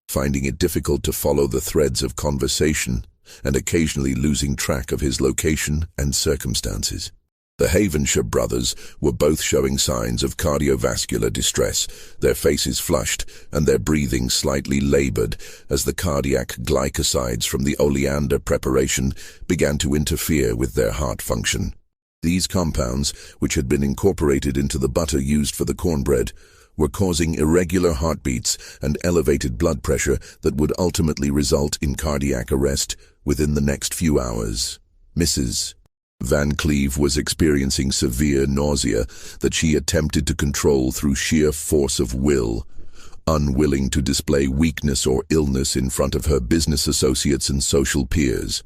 finding it difficult to follow the threads of conversation and occasionally losing track of his location and circumstances. The Havenshire brothers were both showing signs of cardiovascular distress, their faces flushed and their breathing slightly labored as the cardiac glycosides from the oleander preparation began to interfere with their heart function. These compounds, which had been incorporated into the butter used for the cornbread, were causing irregular heartbeats and elevated blood pressure that would ultimately result in cardiac arrest within the next few hours. Mrs. Van Cleve was experiencing severe nausea that she attempted to control through sheer force of will, unwilling to display weakness or illness in front of her business associates and social peers.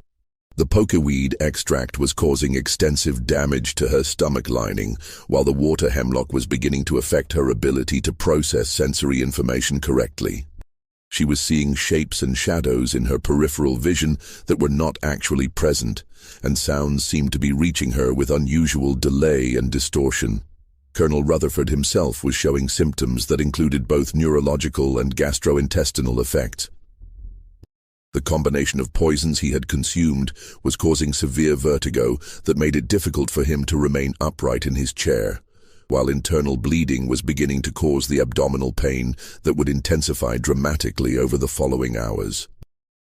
The pokeweed extract was causing extensive damage to her stomach lining, while the water hemlock was beginning to affect her ability to process sensory information correctly. She was seeing shapes and shadows in her peripheral vision that were not actually present, and sounds seemed to be reaching her with unusual delay and distortion. Colonel Rutherford himself was showing symptoms that included both neurological and gastrointestinal effects. The combination of poisons he had consumed was causing severe vertigo that made it difficult for him to remain upright in his chair, while internal bleeding was beginning to cause the abdominal pain that would intensify dramatically over the following hours.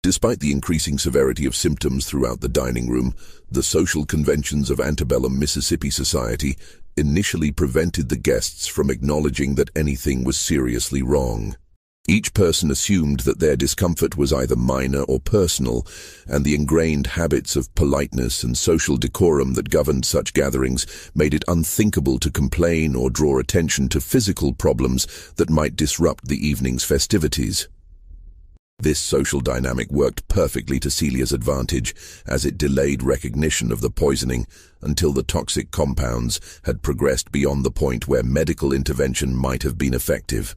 Despite the increasing severity of symptoms throughout the dining room, the social conventions of antebellum Mississippi society initially prevented the guests from acknowledging that anything was seriously wrong. Each person assumed that their discomfort was either minor or personal, and the ingrained habits of politeness and social decorum that governed such gatherings made it unthinkable to complain or draw attention to physical problems that might disrupt the evening's festivities. This social dynamic worked perfectly to Celia's advantage, as it delayed recognition of the poisoning until the toxic compounds had progressed beyond the point where medical intervention might have been effective.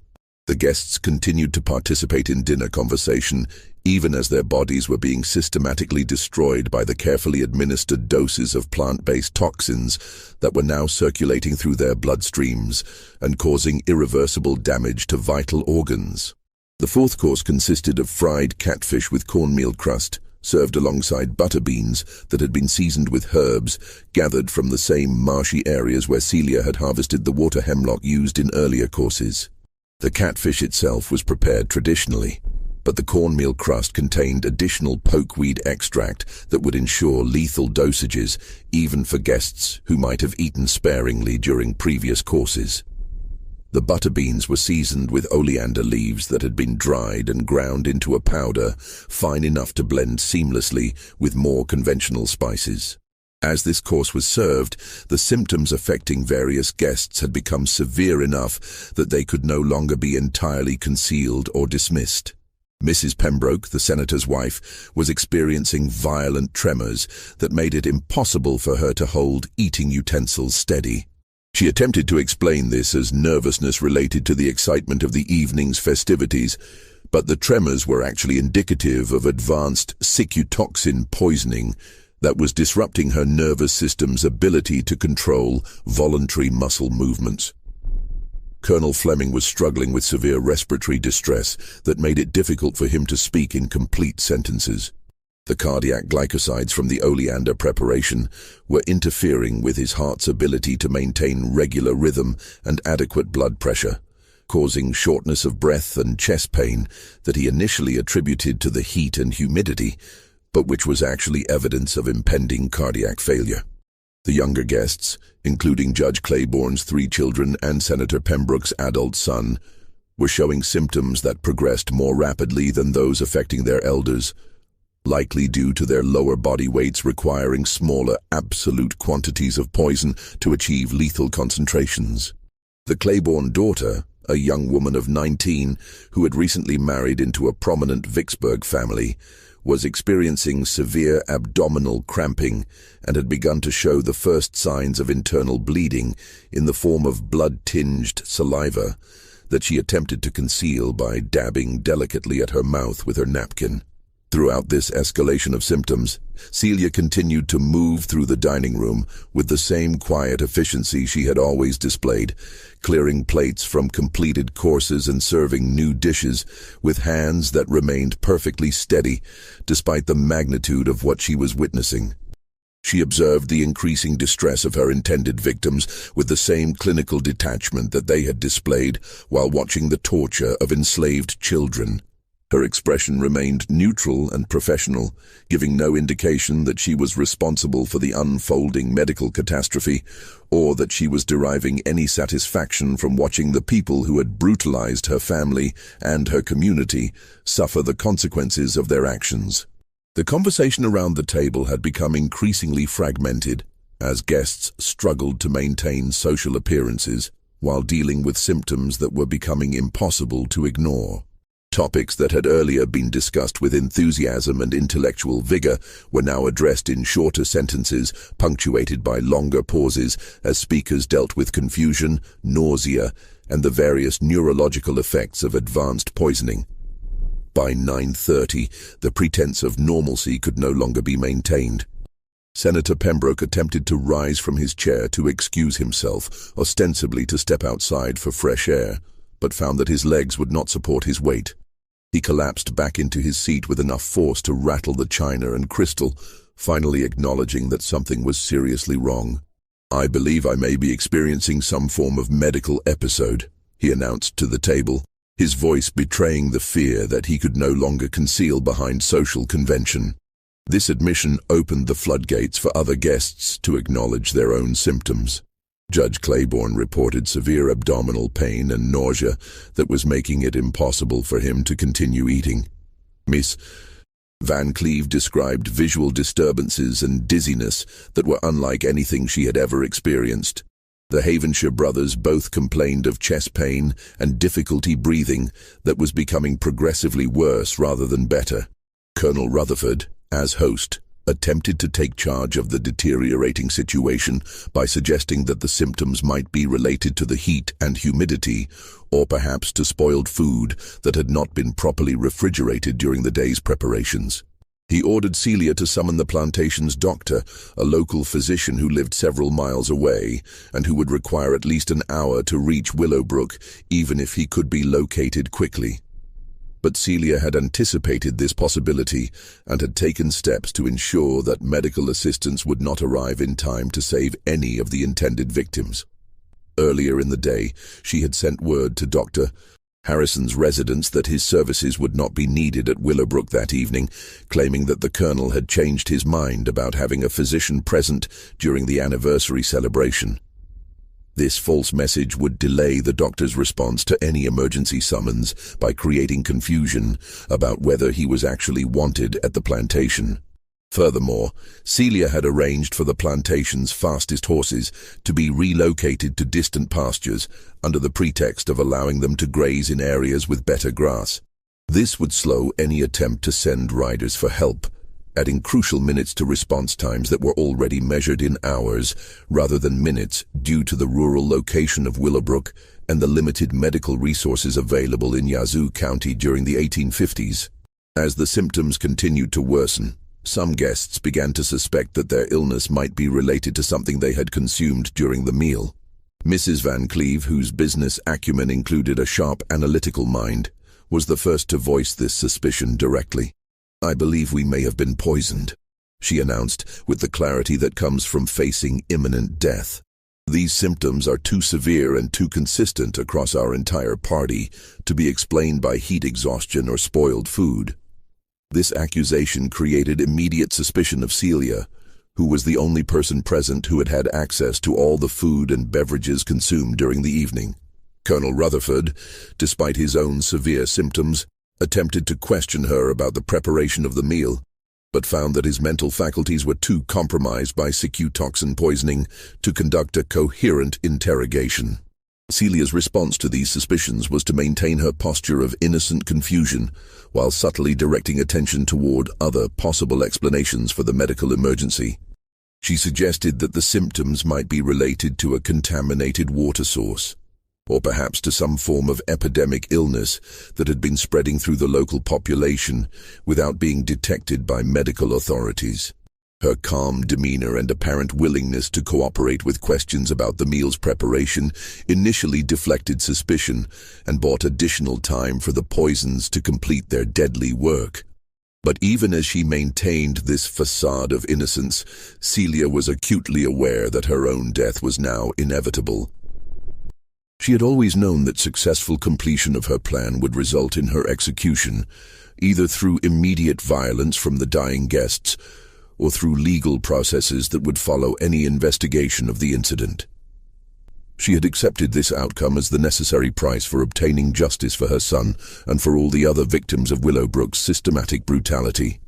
The guests continued to participate in dinner conversation, even as their bodies were being systematically destroyed by the carefully administered doses of plant-based toxins that were now circulating through their bloodstreams and causing irreversible damage to vital organs. The fourth course consisted of fried catfish with cornmeal crust, served alongside butter beans that had been seasoned with herbs gathered from the same marshy areas where Celia had harvested the water hemlock used in earlier courses. The catfish itself was prepared traditionally, but the cornmeal crust contained additional pokeweed extract that would ensure lethal dosages even for guests who might have eaten sparingly during previous courses. The butter beans were seasoned with oleander leaves that had been dried and ground into a powder, fine enough to blend seamlessly with more conventional spices. As this course was served, the symptoms affecting various guests had become severe enough that they could no longer be entirely concealed or dismissed. Mrs. Pembroke, the senator's wife, was experiencing violent tremors that made it impossible for her to hold eating utensils steady. She attempted to explain this as nervousness related to the excitement of the evening's festivities, but the tremors were actually indicative of advanced cicutoxin poisoning that was disrupting her nervous system's ability to control voluntary muscle movements. Colonel Fleming was struggling with severe respiratory distress that made it difficult for him to speak in complete sentences. The cardiac glycosides from the oleander preparation were interfering with his heart's ability to maintain regular rhythm and adequate blood pressure, causing shortness of breath and chest pain that he initially attributed to the heat and humidity, but which was actually evidence of impending cardiac failure. The younger guests, including Judge Claiborne's 3 children and Senator Pembroke's adult son, were showing symptoms that progressed more rapidly than those affecting their elders. likely due to their lower body weights requiring smaller absolute quantities of poison to achieve lethal concentrations. The Claiborne daughter, a young woman of 19 who had recently married into a prominent Vicksburg family, was experiencing severe abdominal cramping and had begun to show the first signs of internal bleeding in the form of blood-tinged saliva that she attempted to conceal by dabbing delicately at her mouth with her napkin. Throughout this escalation of symptoms, Celia continued to move through the dining room with the same quiet efficiency she had always displayed, clearing plates from completed courses and serving new dishes with hands that remained perfectly steady despite the magnitude of what she was witnessing. She observed the increasing distress of her intended victims with the same clinical detachment that they had displayed while watching the torture of enslaved children. Her expression remained neutral and professional, giving no indication that she was responsible for the unfolding medical catastrophe, or that she was deriving any satisfaction from watching the people who had brutalized her family and her community suffer the consequences of their actions. The conversation around the table had become increasingly fragmented as guests struggled to maintain social appearances while dealing with symptoms that were becoming impossible to ignore. Topics that had earlier been discussed with enthusiasm and intellectual vigor were now addressed in shorter sentences, punctuated by longer pauses as speakers dealt with confusion, nausea, and the various neurological effects of advanced poisoning. By 9:30, the pretense of normalcy could no longer be maintained. Senator Pembroke attempted to rise from his chair to excuse himself, ostensibly to step outside for fresh air, but found that his legs would not support his weight. He collapsed back into his seat with enough force to rattle the china and crystal, finally acknowledging that something was seriously wrong. "I believe I may be experiencing some form of medical episode," he announced to the table, his voice betraying the fear that he could no longer conceal behind social convention. This admission opened the floodgates for other guests to acknowledge their own symptoms. Judge Claiborne reported severe abdominal pain and nausea that was making it impossible for him to continue eating. Miss Van Cleve described visual disturbances and dizziness that were unlike anything she had ever experienced. The Havenshire brothers both complained of chest pain and difficulty breathing that was becoming progressively worse rather than better. Colonel Rutherford, as host, attempted to take charge of the deteriorating situation by suggesting that the symptoms might be related to the heat and humidity, or perhaps to spoiled food that had not been properly refrigerated during the day's preparations. He ordered Celia to summon the plantation's doctor, a local physician who lived several miles away and who would require at least an hour to reach Willowbrook, even if he could be located quickly. But Celia had anticipated this possibility and had taken steps to ensure that medical assistance would not arrive in time to save any of the intended victims. Earlier in the day, she had sent word to Dr. Harrison's residence that his services would not be needed at Willowbrook that evening, claiming that the colonel had changed his mind about having a physician present during the anniversary celebration. This false message would delay the doctor's response to any emergency summons by creating confusion about whether he was actually wanted at the plantation. Furthermore, Celia had arranged for the plantation's fastest horses to be relocated to distant pastures under the pretext of allowing them to graze in areas with better grass. This would slow any attempt to send riders for help, adding crucial minutes to response times that were already measured in hours rather than minutes due to the rural location of Willowbrook and the limited medical resources available in Yazoo County during the 1850s. As the symptoms continued to worsen, some guests began to suspect that their illness might be related to something they had consumed during the meal. Mrs. Van Cleve, whose business acumen included a sharp analytical mind, was the first to voice this suspicion directly. "I believe we may have been poisoned," she announced with the clarity that comes from facing imminent death. "These symptoms are too severe and too consistent across our entire party to be explained by heat exhaustion or spoiled food." This accusation created immediate suspicion of Celia, who was the only person present who had had access to all the food and beverages consumed during the evening. Colonel Rutherford, despite his own severe symptoms, attempted to question her about the preparation of the meal, but found that his mental faculties were too compromised by CQ toxin poisoning to conduct a coherent interrogation. Celia's response to these suspicions was to maintain her posture of innocent confusion, while subtly directing attention toward other possible explanations for the medical emergency. She suggested that the symptoms might be related to a contaminated water source, or perhaps to some form of epidemic illness that had been spreading through the local population without being detected by medical authorities. Her calm demeanor and apparent willingness to cooperate with questions about the meal's preparation initially deflected suspicion and bought additional time for the poisons to complete their deadly work. But even as she maintained this facade of innocence, Celia was acutely aware that her own death was now inevitable. She had always known that successful completion of her plan would result in her execution, either through immediate violence from the dying guests or through legal processes that would follow any investigation of the incident. She had accepted this outcome as the necessary price for obtaining justice for her son and for all the other victims of Willowbrook's systematic brutality.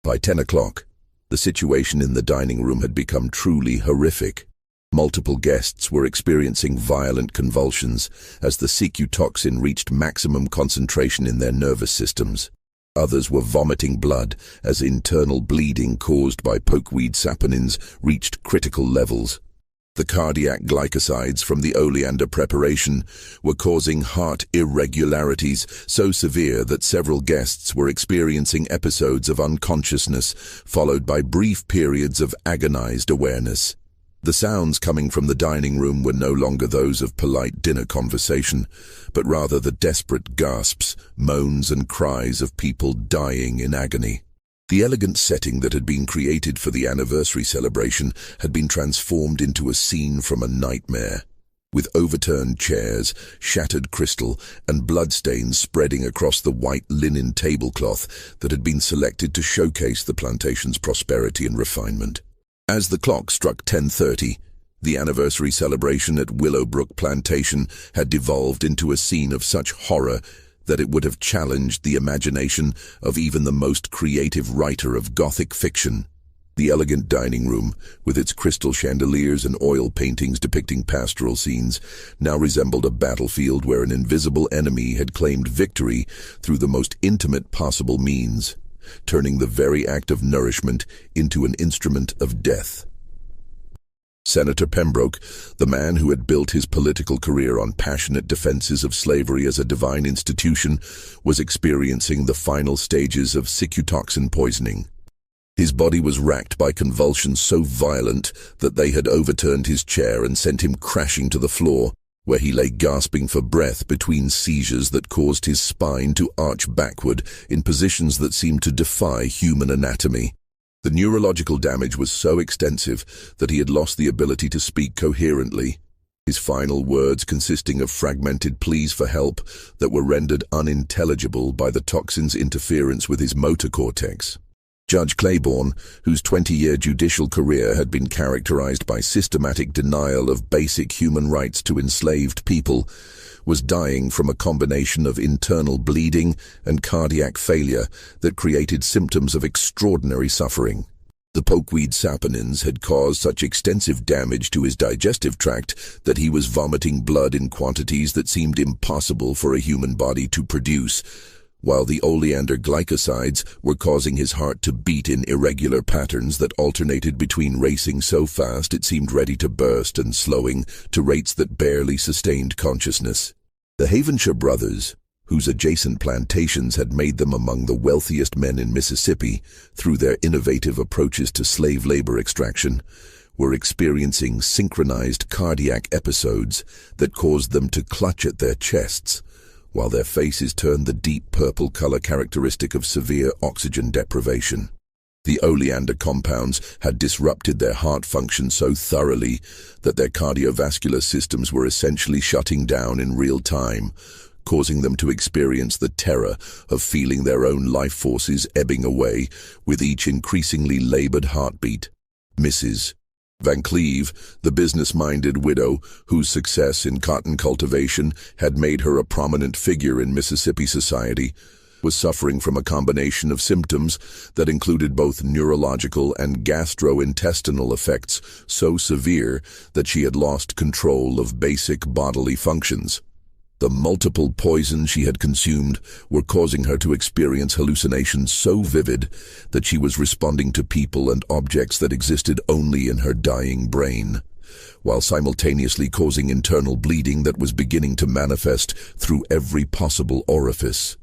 By 10 o'clock, the situation in the dining room had become truly horrific. Multiple guests were experiencing violent convulsions as the CQ toxin reached maximum concentration in their nervous systems. Others were vomiting blood as internal bleeding caused by pokeweed saponins reached critical levels. The cardiac glycosides from the oleander preparation were causing heart irregularities so severe that several guests were experiencing episodes of unconsciousness, followed by brief periods of agonized awareness. The sounds coming from the dining room were no longer those of polite dinner conversation, but rather the desperate gasps, moans and cries of people dying in agony. The elegant setting that had been created for the anniversary celebration had been transformed into a scene from a nightmare, with overturned chairs, shattered crystal, and bloodstains spreading across the white linen tablecloth that had been selected to showcase the plantation's prosperity and refinement. As the clock struck 10:30, the anniversary celebration at Willowbrook Plantation had devolved into a scene of such horror that it would have challenged the imagination of even the most creative writer of Gothic fiction. The elegant dining room, with its crystal chandeliers and oil paintings depicting pastoral scenes, now resembled a battlefield where an invisible enemy had claimed victory through the most intimate possible means, turning the very act of nourishment into an instrument of death. Senator Pembroke, the man who had built his political career on passionate defenses of slavery as a divine institution, was experiencing the final stages of cycutoxin poisoning. His body was racked by convulsions so violent that they had overturned his chair and sent him crashing to the floor, where he lay gasping for breath between seizures that caused his spine to arch backward in positions that seemed to defy human anatomy. The neurological damage was so extensive that he had lost the ability to speak coherently, his final words consisting of fragmented pleas for help that were rendered unintelligible by the toxin's interference with his motor cortex. Judge Claiborne, whose 20-year judicial career had been characterized by systematic denial of basic human rights to enslaved people, was dying from a combination of internal bleeding and cardiac failure that created symptoms of extraordinary suffering. The pokeweed saponins had caused such extensive damage to his digestive tract that he was vomiting blood in quantities that seemed impossible for a human body to produce, while the oleander glycosides were causing his heart to beat in irregular patterns that alternated between racing so fast it seemed ready to burst and slowing to rates that barely sustained consciousness. The Havenshire brothers, whose adjacent plantations had made them among the wealthiest men in Mississippi through their innovative approaches to slave labor extraction, were experiencing synchronized cardiac episodes that caused them to clutch at their chests, while their faces turned the deep purple color characteristic of severe oxygen deprivation. The oleander compounds had disrupted their heart function so thoroughly that their cardiovascular systems were essentially shutting down in real time, causing them to experience the terror of feeling their own life forces ebbing away with each increasingly labored heartbeat. Mrs. Van Cleve, the business-minded widow whose success in cotton cultivation had made her a prominent figure in Mississippi society, was suffering from a combination of symptoms that included both neurological and gastrointestinal effects so severe that she had lost control of basic bodily functions. The multiple poisons she had consumed were causing her to experience hallucinations so vivid that she was responding to people and objects that existed only in her dying brain, while simultaneously causing internal bleeding that was beginning to manifest through every possible orifice.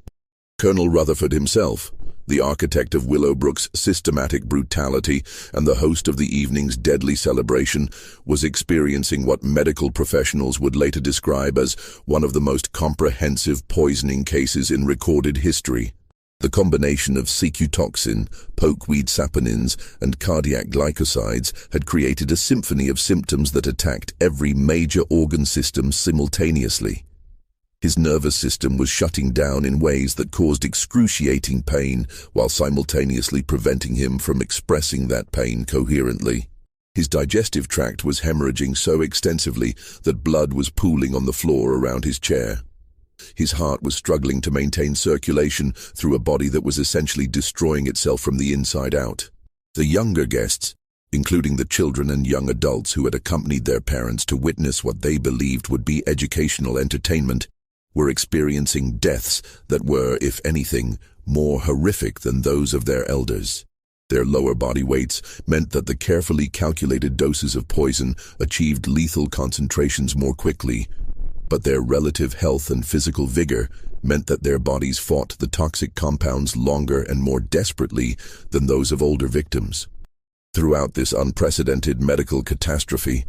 Colonel Rutherford himself, the architect of Willowbrook's systematic brutality and the host of the evening's deadly celebration, was experiencing what medical professionals would later describe as one of the most comprehensive poisoning cases in recorded history. The combination of secutoxin, pokeweed saponins, and cardiac glycosides had created a symphony of symptoms that attacked every major organ system simultaneously. His nervous system was shutting down in ways that caused excruciating pain while simultaneously preventing him from expressing that pain coherently. His digestive tract was hemorrhaging so extensively that blood was pooling on the floor around his chair. His heart was struggling to maintain circulation through a body that was essentially destroying itself from the inside out. The younger guests, including the children and young adults who had accompanied their parents to witness what they believed would be educational entertainment, were experiencing deaths that were, if anything, more horrific than those of their elders. Their lower body weights meant that the carefully calculated doses of poison achieved lethal concentrations more quickly, but their relative health and physical vigor meant that their bodies fought the toxic compounds longer and more desperately than those of older victims. Throughout this unprecedented medical catastrophe,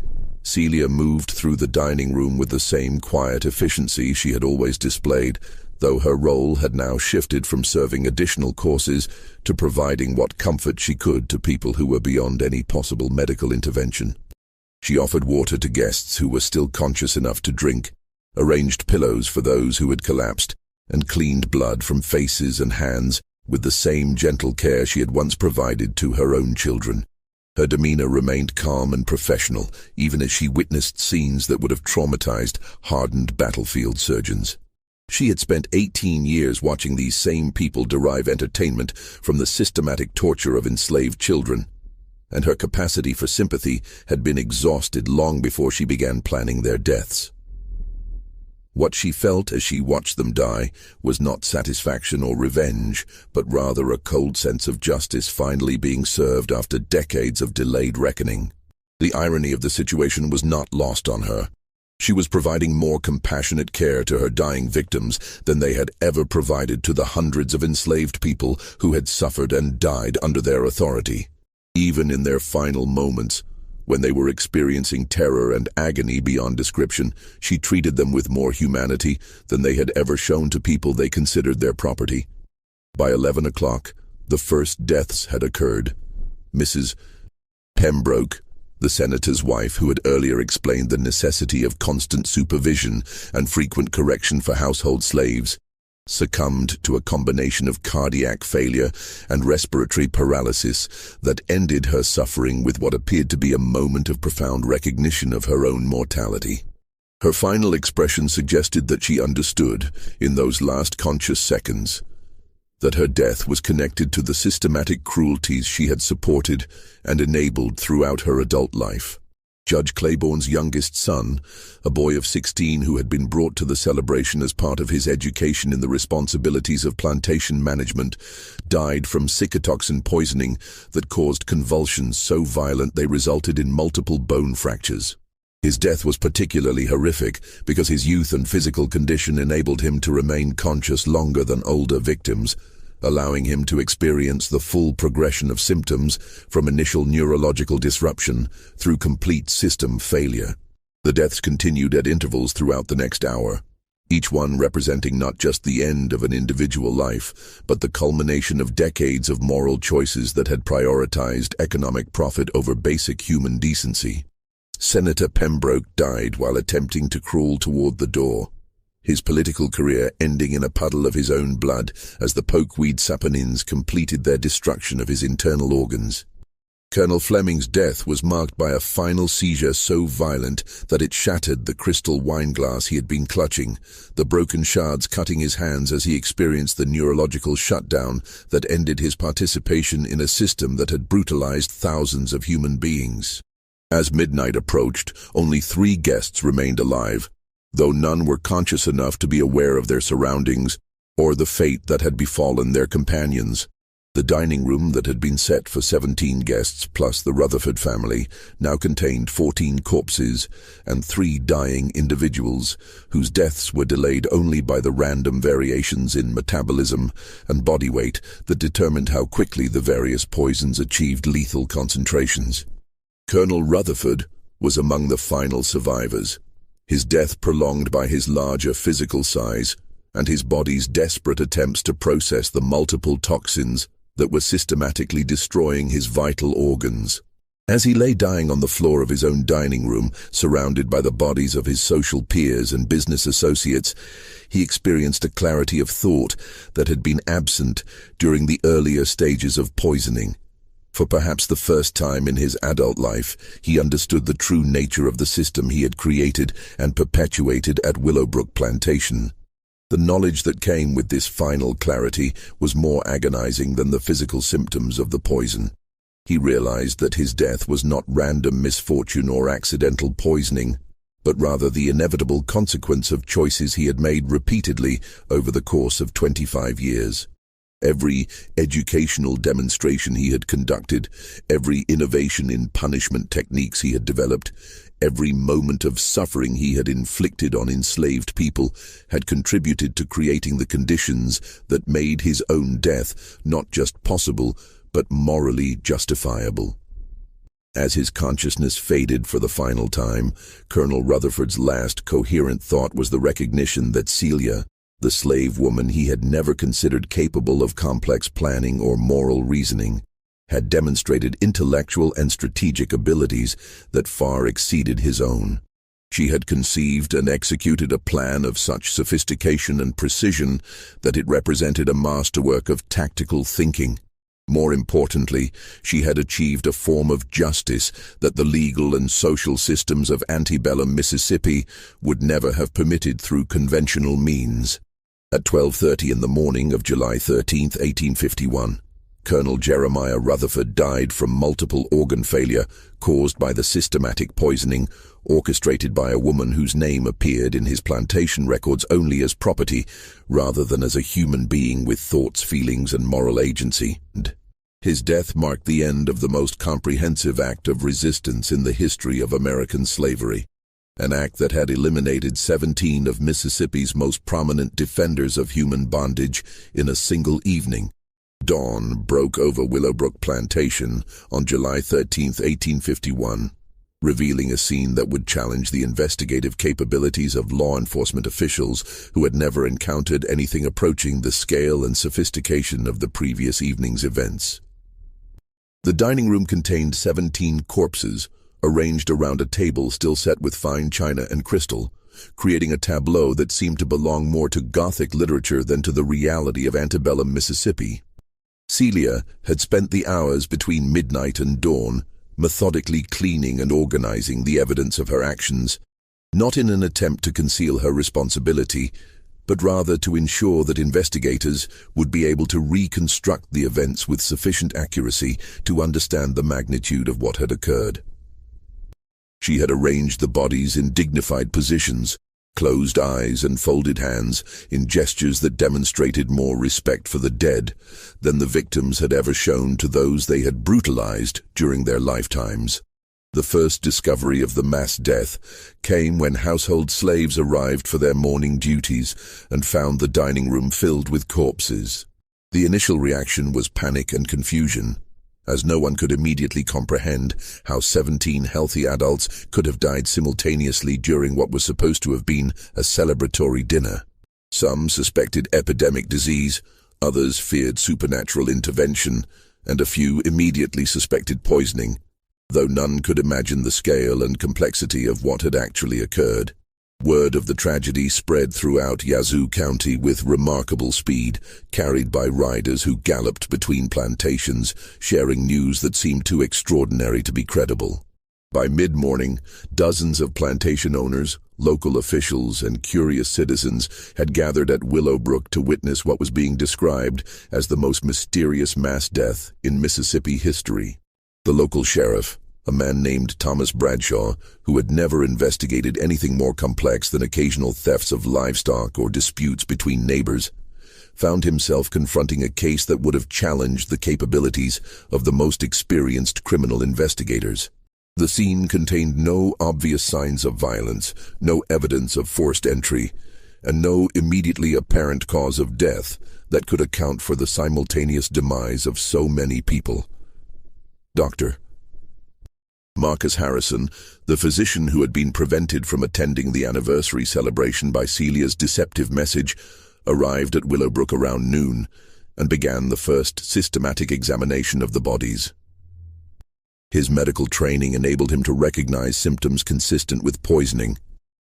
Celia moved through the dining room with the same quiet efficiency she had always displayed, though her role had now shifted from serving additional courses to providing what comfort she could to people who were beyond any possible medical intervention. She offered water to guests who were still conscious enough to drink, arranged pillows for those who had collapsed, and cleaned blood from faces and hands with the same gentle care she had once provided to her own children. Her demeanor remained calm and professional, even as she witnessed scenes that would have traumatized hardened battlefield surgeons. She had spent 18 years watching these same people derive entertainment from the systematic torture of enslaved children, and her capacity for sympathy had been exhausted long before she began planning their deaths. What she felt as she watched them die was not satisfaction or revenge, but rather a cold sense of justice finally being served after decades of delayed reckoning. The irony of the situation was not lost on her. She was providing more compassionate care to her dying victims than they had ever provided to the hundreds of enslaved people who had suffered and died under their authority. Even in their final moments, when they were experiencing terror and agony beyond description, she treated them with more humanity than they had ever shown to people they considered their property. By 11 o'clock, the first deaths had occurred. Mrs. Pembroke, the senator's wife who had earlier explained the necessity of constant supervision and frequent correction for household slaves, succumbed to a combination of cardiac failure and respiratory paralysis that ended her suffering with what appeared to be a moment of profound recognition of her own mortality. Her final expression suggested that she understood, in those last conscious seconds, that her death was connected to the systematic cruelties she had supported and enabled throughout her adult life. Judge Claiborne's youngest son, a boy of 16 who had been brought to the celebration as part of his education in the responsibilities of plantation management, died from secutoxin poisoning that caused convulsions so violent they resulted in multiple bone fractures. His death was particularly horrific because his youth and physical condition enabled him to remain conscious longer than older victims, allowing him to experience the full progression of symptoms from initial neurological disruption through complete system failure. The deaths continued at intervals throughout the next hour, each one representing not just the end of an individual life, but the culmination of decades of moral choices that had prioritized economic profit over basic human decency. Senator Pembroke died while attempting to crawl toward the door, his political career ending in a puddle of his own blood as the pokeweed saponins completed their destruction of his internal organs. Colonel Fleming's death was marked by a final seizure so violent that it shattered the crystal wine glass he had been clutching, the broken shards cutting his hands as he experienced the neurological shutdown that ended his participation in a system that had brutalized thousands of human beings. As midnight approached, only 3 guests remained alive, though none were conscious enough to be aware of their surroundings or the fate that had befallen their companions. The dining room that had been set for 17 guests plus the Rutherford family now contained 14 corpses and 3 dying individuals whose deaths were delayed only by the random variations in metabolism and body weight that determined how quickly the various poisons achieved lethal concentrations. Colonel Rutherford was among the final survivors, his death prolonged by his larger physical size and his body's desperate attempts to process the multiple toxins that were systematically destroying his vital organs. As he lay dying on the floor of his own dining room, surrounded by the bodies of his social peers and business associates, he experienced a clarity of thought that had been absent during the earlier stages of poisoning. For perhaps the first time in his adult life, he understood the true nature of the system he had created and perpetuated at Willowbrook Plantation. The knowledge that came with this final clarity was more agonizing than the physical symptoms of the poison. He realized that his death was not random misfortune or accidental poisoning, but rather the inevitable consequence of choices he had made repeatedly over the course of 25 years. Every educational demonstration he had conducted, every innovation in punishment techniques he had developed, every moment of suffering he had inflicted on enslaved people had contributed to creating the conditions that made his own death not just possible, but morally justifiable. As his consciousness faded for the final time, Colonel Rutherford's last coherent thought was the recognition that Celia, the slave woman he had never considered capable of complex planning or moral reasoning, had demonstrated intellectual and strategic abilities that far exceeded his own. She had conceived and executed a plan of such sophistication and precision that it represented a masterwork of tactical thinking. More importantly, she had achieved a form of justice that the legal and social systems of antebellum Mississippi would never have permitted through conventional means. At 12:30 in the morning of July 13, 1851, Colonel Jeremiah Rutherford died from multiple organ failure caused by the systematic poisoning orchestrated by a woman whose name appeared in his plantation records only as property rather than as a human being with thoughts, feelings, and moral agency. His death marked the end of the most comprehensive act of resistance in the history of American slavery, an act that had eliminated 17 of Mississippi's most prominent defenders of human bondage in a single evening. Dawn broke over Willowbrook Plantation on July 13, 1851, revealing a scene that would challenge the investigative capabilities of law enforcement officials who had never encountered anything approaching the scale and sophistication of the previous evening's events. The dining room contained 17 corpses, arranged around a table still set with fine china and crystal, creating a tableau that seemed to belong more to Gothic literature than to the reality of antebellum Mississippi. Celia had spent the hours between midnight and dawn, methodically cleaning and organizing the evidence of her actions, not in an attempt to conceal her responsibility, but rather to ensure that investigators would be able to reconstruct the events with sufficient accuracy to understand the magnitude of what had occurred. She had arranged the bodies in dignified positions, closed eyes and folded hands, in gestures that demonstrated more respect for the dead than the victims had ever shown to those they had brutalized during their lifetimes. The first discovery of the mass death came when household slaves arrived for their morning duties and found the dining room filled with corpses. The initial reaction was panic and confusion, as no one could immediately comprehend how 17 healthy adults could have died simultaneously during what was supposed to have been a celebratory dinner. Some suspected epidemic disease, others feared supernatural intervention, and a few immediately suspected poisoning, though none could imagine the scale and complexity of what had actually occurred. Word of the tragedy spread throughout Yazoo County with remarkable speed, carried by riders who galloped between plantations, sharing news that seemed too extraordinary to be credible. By mid-morning, dozens of plantation owners, local officials, and curious citizens had gathered at Willowbrook to witness what was being described as the most mysterious mass death in Mississippi history. The local sheriff, a man named Thomas Bradshaw, who had never investigated anything more complex than occasional thefts of livestock or disputes between neighbors, found himself confronting a case that would have challenged the capabilities of the most experienced criminal investigators. The scene contained no obvious signs of violence, no evidence of forced entry, and no immediately apparent cause of death that could account for the simultaneous demise of so many people. Dr. Marcus Harrison, the physician who had been prevented from attending the anniversary celebration by Celia's deceptive message, arrived at Willowbrook around noon and began the first systematic examination of the bodies. His medical training enabled him to recognize symptoms consistent with poisoning,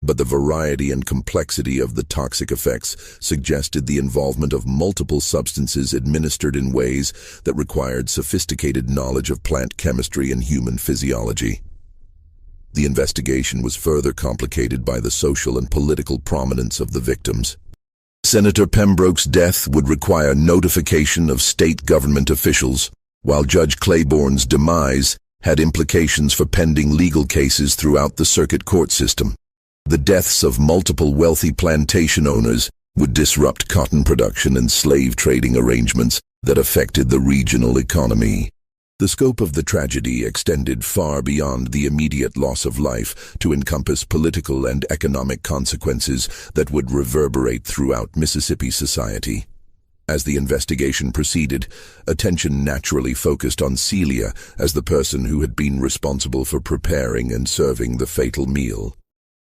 but the variety and complexity of the toxic effects suggested the involvement of multiple substances administered in ways that required sophisticated knowledge of plant chemistry and human physiology. The investigation was further complicated by the social and political prominence of the victims. Senator Pembroke's death would require notification of state government officials, while Judge Claiborne's demise had implications for pending legal cases throughout the circuit court system. The deaths of multiple wealthy plantation owners would disrupt cotton production and slave trading arrangements that affected the regional economy. The scope of the tragedy extended far beyond the immediate loss of life to encompass political and economic consequences that would reverberate throughout Mississippi society. As the investigation proceeded, attention naturally focused on Celia as the person who had been responsible for preparing and serving the fatal meal.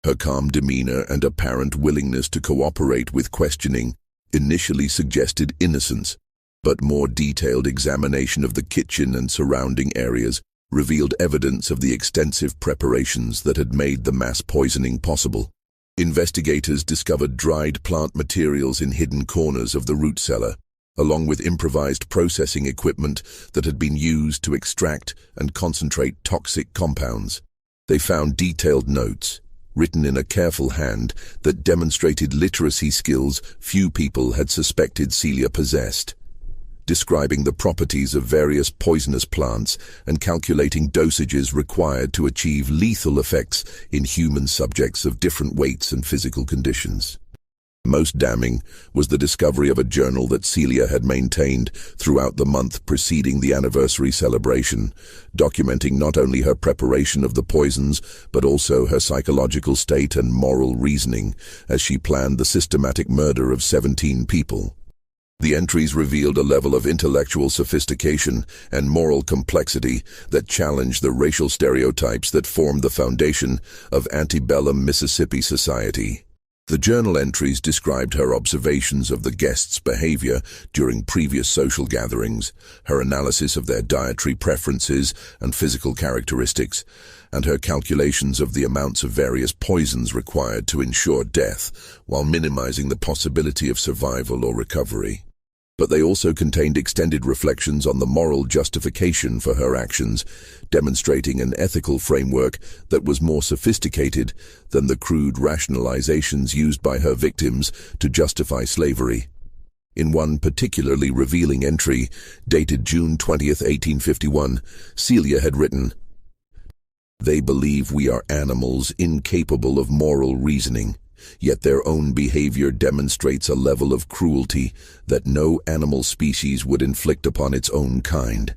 Her calm demeanor and apparent willingness to cooperate with questioning initially suggested innocence, but more detailed examination of the kitchen and surrounding areas revealed evidence of the extensive preparations that had made the mass poisoning possible. Investigators discovered dried plant materials in hidden corners of the root cellar, along with improvised processing equipment that had been used to extract and concentrate toxic compounds. They found detailed notes, written in a careful hand, that demonstrated literacy skills few people had suspected Celia possessed, describing the properties of various poisonous plants and calculating dosages required to achieve lethal effects in human subjects of different weights and physical conditions. Most damning was the discovery of a journal that Celia had maintained throughout the month preceding the anniversary celebration, documenting not only her preparation of the poisons, but also her psychological state and moral reasoning as she planned the systematic murder of 17 people. The entries revealed a level of intellectual sophistication and moral complexity that challenged the racial stereotypes that formed the foundation of antebellum Mississippi society. The journal entries described her observations of the guests' behavior during previous social gatherings, her analysis of their dietary preferences and physical characteristics, and her calculations of the amounts of various poisons required to ensure death, while minimizing the possibility of survival or recovery. But they also contained extended reflections on the moral justification for her actions, demonstrating an ethical framework that was more sophisticated than the crude rationalizations used by her victims to justify slavery. In one particularly revealing entry, dated June 20th, 1851, Celia had written, "They believe we are animals incapable of moral reasoning. Yet their own behavior demonstrates a level of cruelty that no animal species would inflict upon its own kind.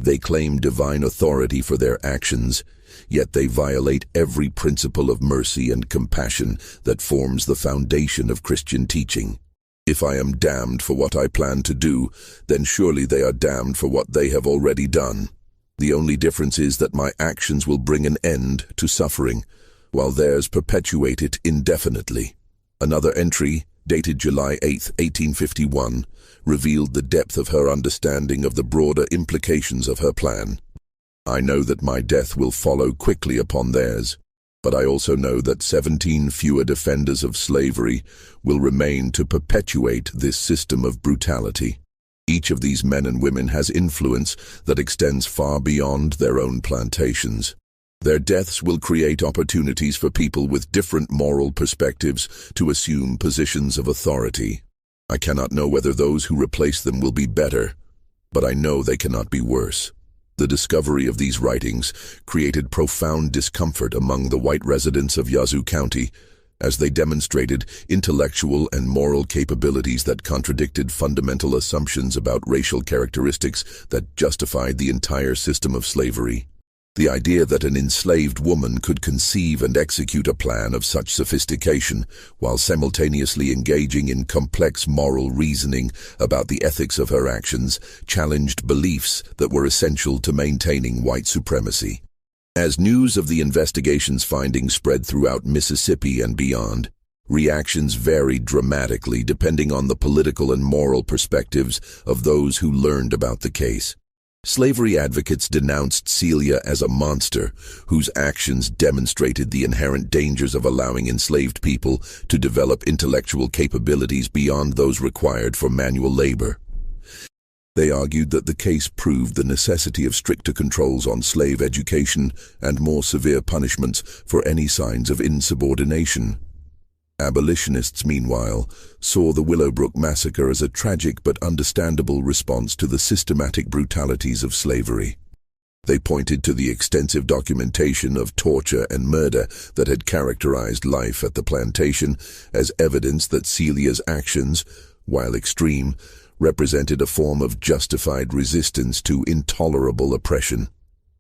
They claim divine authority for their actions, yet they violate every principle of mercy and compassion that forms the foundation of Christian teaching. If I am damned for what I plan to do, then surely they are damned for what they have already done. The only difference is that my actions will bring an end to suffering, while theirs perpetuate it indefinitely." Another entry, dated July 8, 1851, revealed the depth of her understanding of the broader implications of her plan. "I know that my death will follow quickly upon theirs. But I also know that 17 fewer defenders of slavery will remain to perpetuate this system of brutality. Each of these men and women has influence that extends far beyond their own plantations. Their deaths will create opportunities for people with different moral perspectives to assume positions of authority. I cannot know whether those who replace them will be better, but I know they cannot be worse. The discovery of these writings created profound discomfort among the white residents of Yazoo County, as they demonstrated intellectual and moral capabilities that contradicted fundamental assumptions about racial characteristics that justified the entire system of slavery. The idea that an enslaved woman could conceive and execute a plan of such sophistication while simultaneously engaging in complex moral reasoning about the ethics of her actions challenged beliefs that were essential to maintaining white supremacy. As news of the investigation's findings spread throughout Mississippi and beyond, reactions varied dramatically depending on the political and moral perspectives of those who learned about the case. Slavery advocates denounced Celia as a monster whose actions demonstrated the inherent dangers of allowing enslaved people to develop intellectual capabilities beyond those required for manual labor. They argued that the case proved the necessity of stricter controls on slave education and more severe punishments for any signs of insubordination. Abolitionists, meanwhile, saw the Willowbrook massacre as a tragic but understandable response to the systematic brutalities of slavery. They pointed to the extensive documentation of torture and murder that had characterized life at the plantation as evidence that Celia's actions, while extreme, represented a form of justified resistance to intolerable oppression.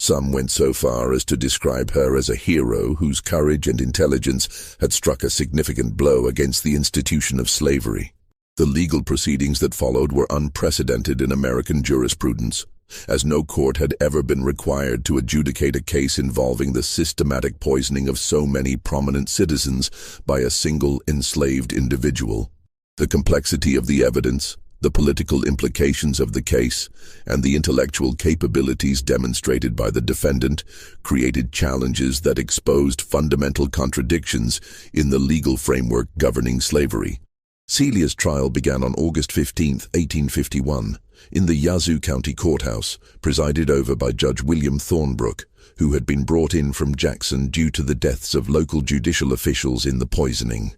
Some went so far as to describe her as a hero whose courage and intelligence had struck a significant blow against the institution of slavery. The legal proceedings that followed were unprecedented in American jurisprudence, as no court had ever been required to adjudicate a case involving the systematic poisoning of so many prominent citizens by a single enslaved individual. The complexity of the evidence, the political implications of the case, and the intellectual capabilities demonstrated by the defendant created challenges that exposed fundamental contradictions in the legal framework governing slavery. Celia's trial began on August 15, 1851, in the Yazoo County Courthouse, presided over by Judge William Thornbrook, who had been brought in from Jackson due to the deaths of local judicial officials in the poisoning.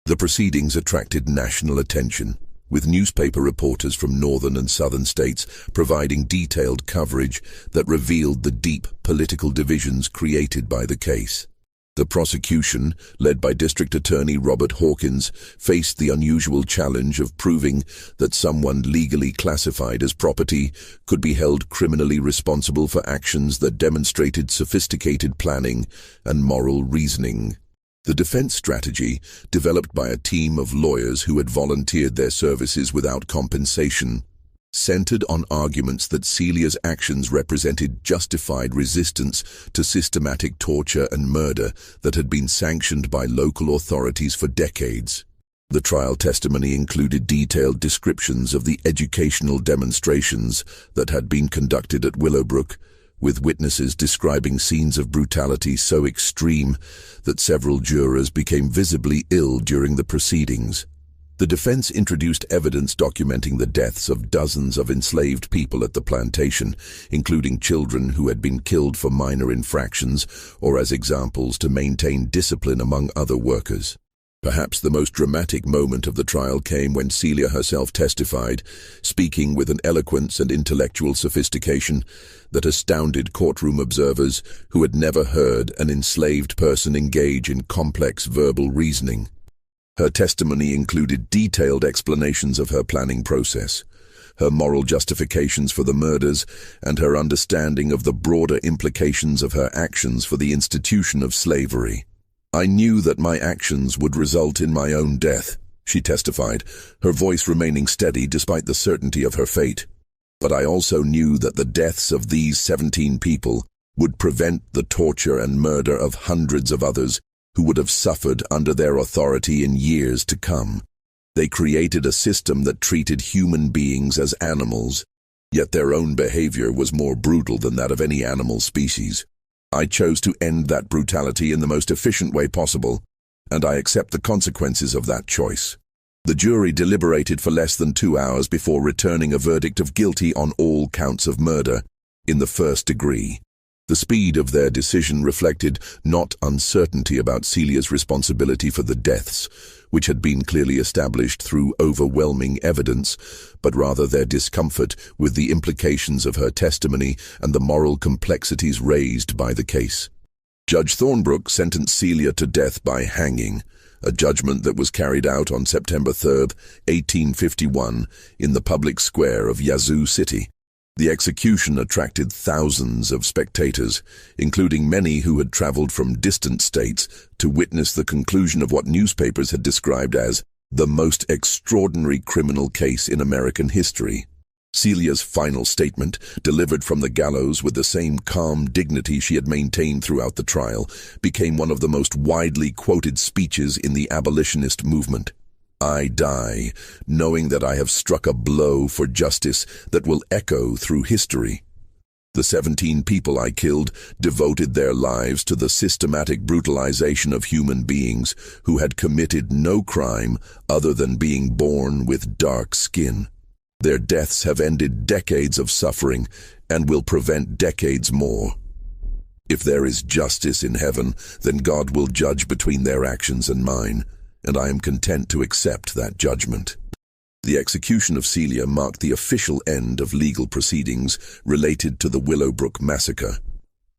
The proceedings attracted national attention, with newspaper reporters from northern and southern states providing detailed coverage that revealed the deep political divisions created by the case. The prosecution, led by District Attorney Robert Hawkins, faced the unusual challenge of proving that someone legally classified as property could be held criminally responsible for actions that demonstrated sophisticated planning and moral reasoning. The defense strategy, developed by a team of lawyers who had volunteered their services without compensation, centered on arguments that Celia's actions represented justified resistance to systematic torture and murder that had been sanctioned by local authorities for decades. The trial testimony included detailed descriptions of the educational demonstrations that had been conducted at Willowbrook, with witnesses describing scenes of brutality so extreme that several jurors became visibly ill during the proceedings. The defense introduced evidence documenting the deaths of dozens of enslaved people at the plantation, including children who had been killed for minor infractions or as examples to maintain discipline among other workers. Perhaps the most dramatic moment of the trial came when Celia herself testified, speaking with an eloquence and intellectual sophistication that astounded courtroom observers who had never heard an enslaved person engage in complex verbal reasoning. Her testimony included detailed explanations of her planning process, her moral justifications for the murders, and her understanding of the broader implications of her actions for the institution of slavery. "I knew that my actions would result in my own death," she testified, her voice remaining steady despite the certainty of her fate. "But I also knew that the deaths of these 17 people would prevent the torture and murder of hundreds of others who would have suffered under their authority in years to come. They created a system that treated human beings as animals, yet their own behavior was more brutal than that of any animal species. I chose to end that brutality in the most efficient way possible, and I accept the consequences of that choice. The jury deliberated for less than 2 hours before returning a verdict of guilty on all counts of murder in the first degree. The speed of their decision reflected not uncertainty about Celia's responsibility for the deaths, which had been clearly established through overwhelming evidence, but rather their discomfort with the implications of her testimony and the moral complexities raised by the case. Judge Thornbrook sentenced Celia to death by hanging, a judgment that was carried out on September 3, 1851, in the public square of Yazoo City. The execution attracted thousands of spectators, including many who had traveled from distant states to witness the conclusion of what newspapers had described as the most extraordinary criminal case in American history. Celia's final statement, delivered from the gallows with the same calm dignity she had maintained throughout the trial, became one of the most widely quoted speeches in the abolitionist movement. I die, knowing that I have struck a blow for justice that will echo through history. The 17 people I killed devoted their lives to the systematic brutalization of human beings who had committed no crime other than being born with dark skin. Their deaths have ended decades of suffering and will prevent decades more. If there is justice in heaven, then God will judge between their actions and mine, and I am content to accept that judgment. The execution of Celia marked the official end of legal proceedings related to the Willowbrook massacre.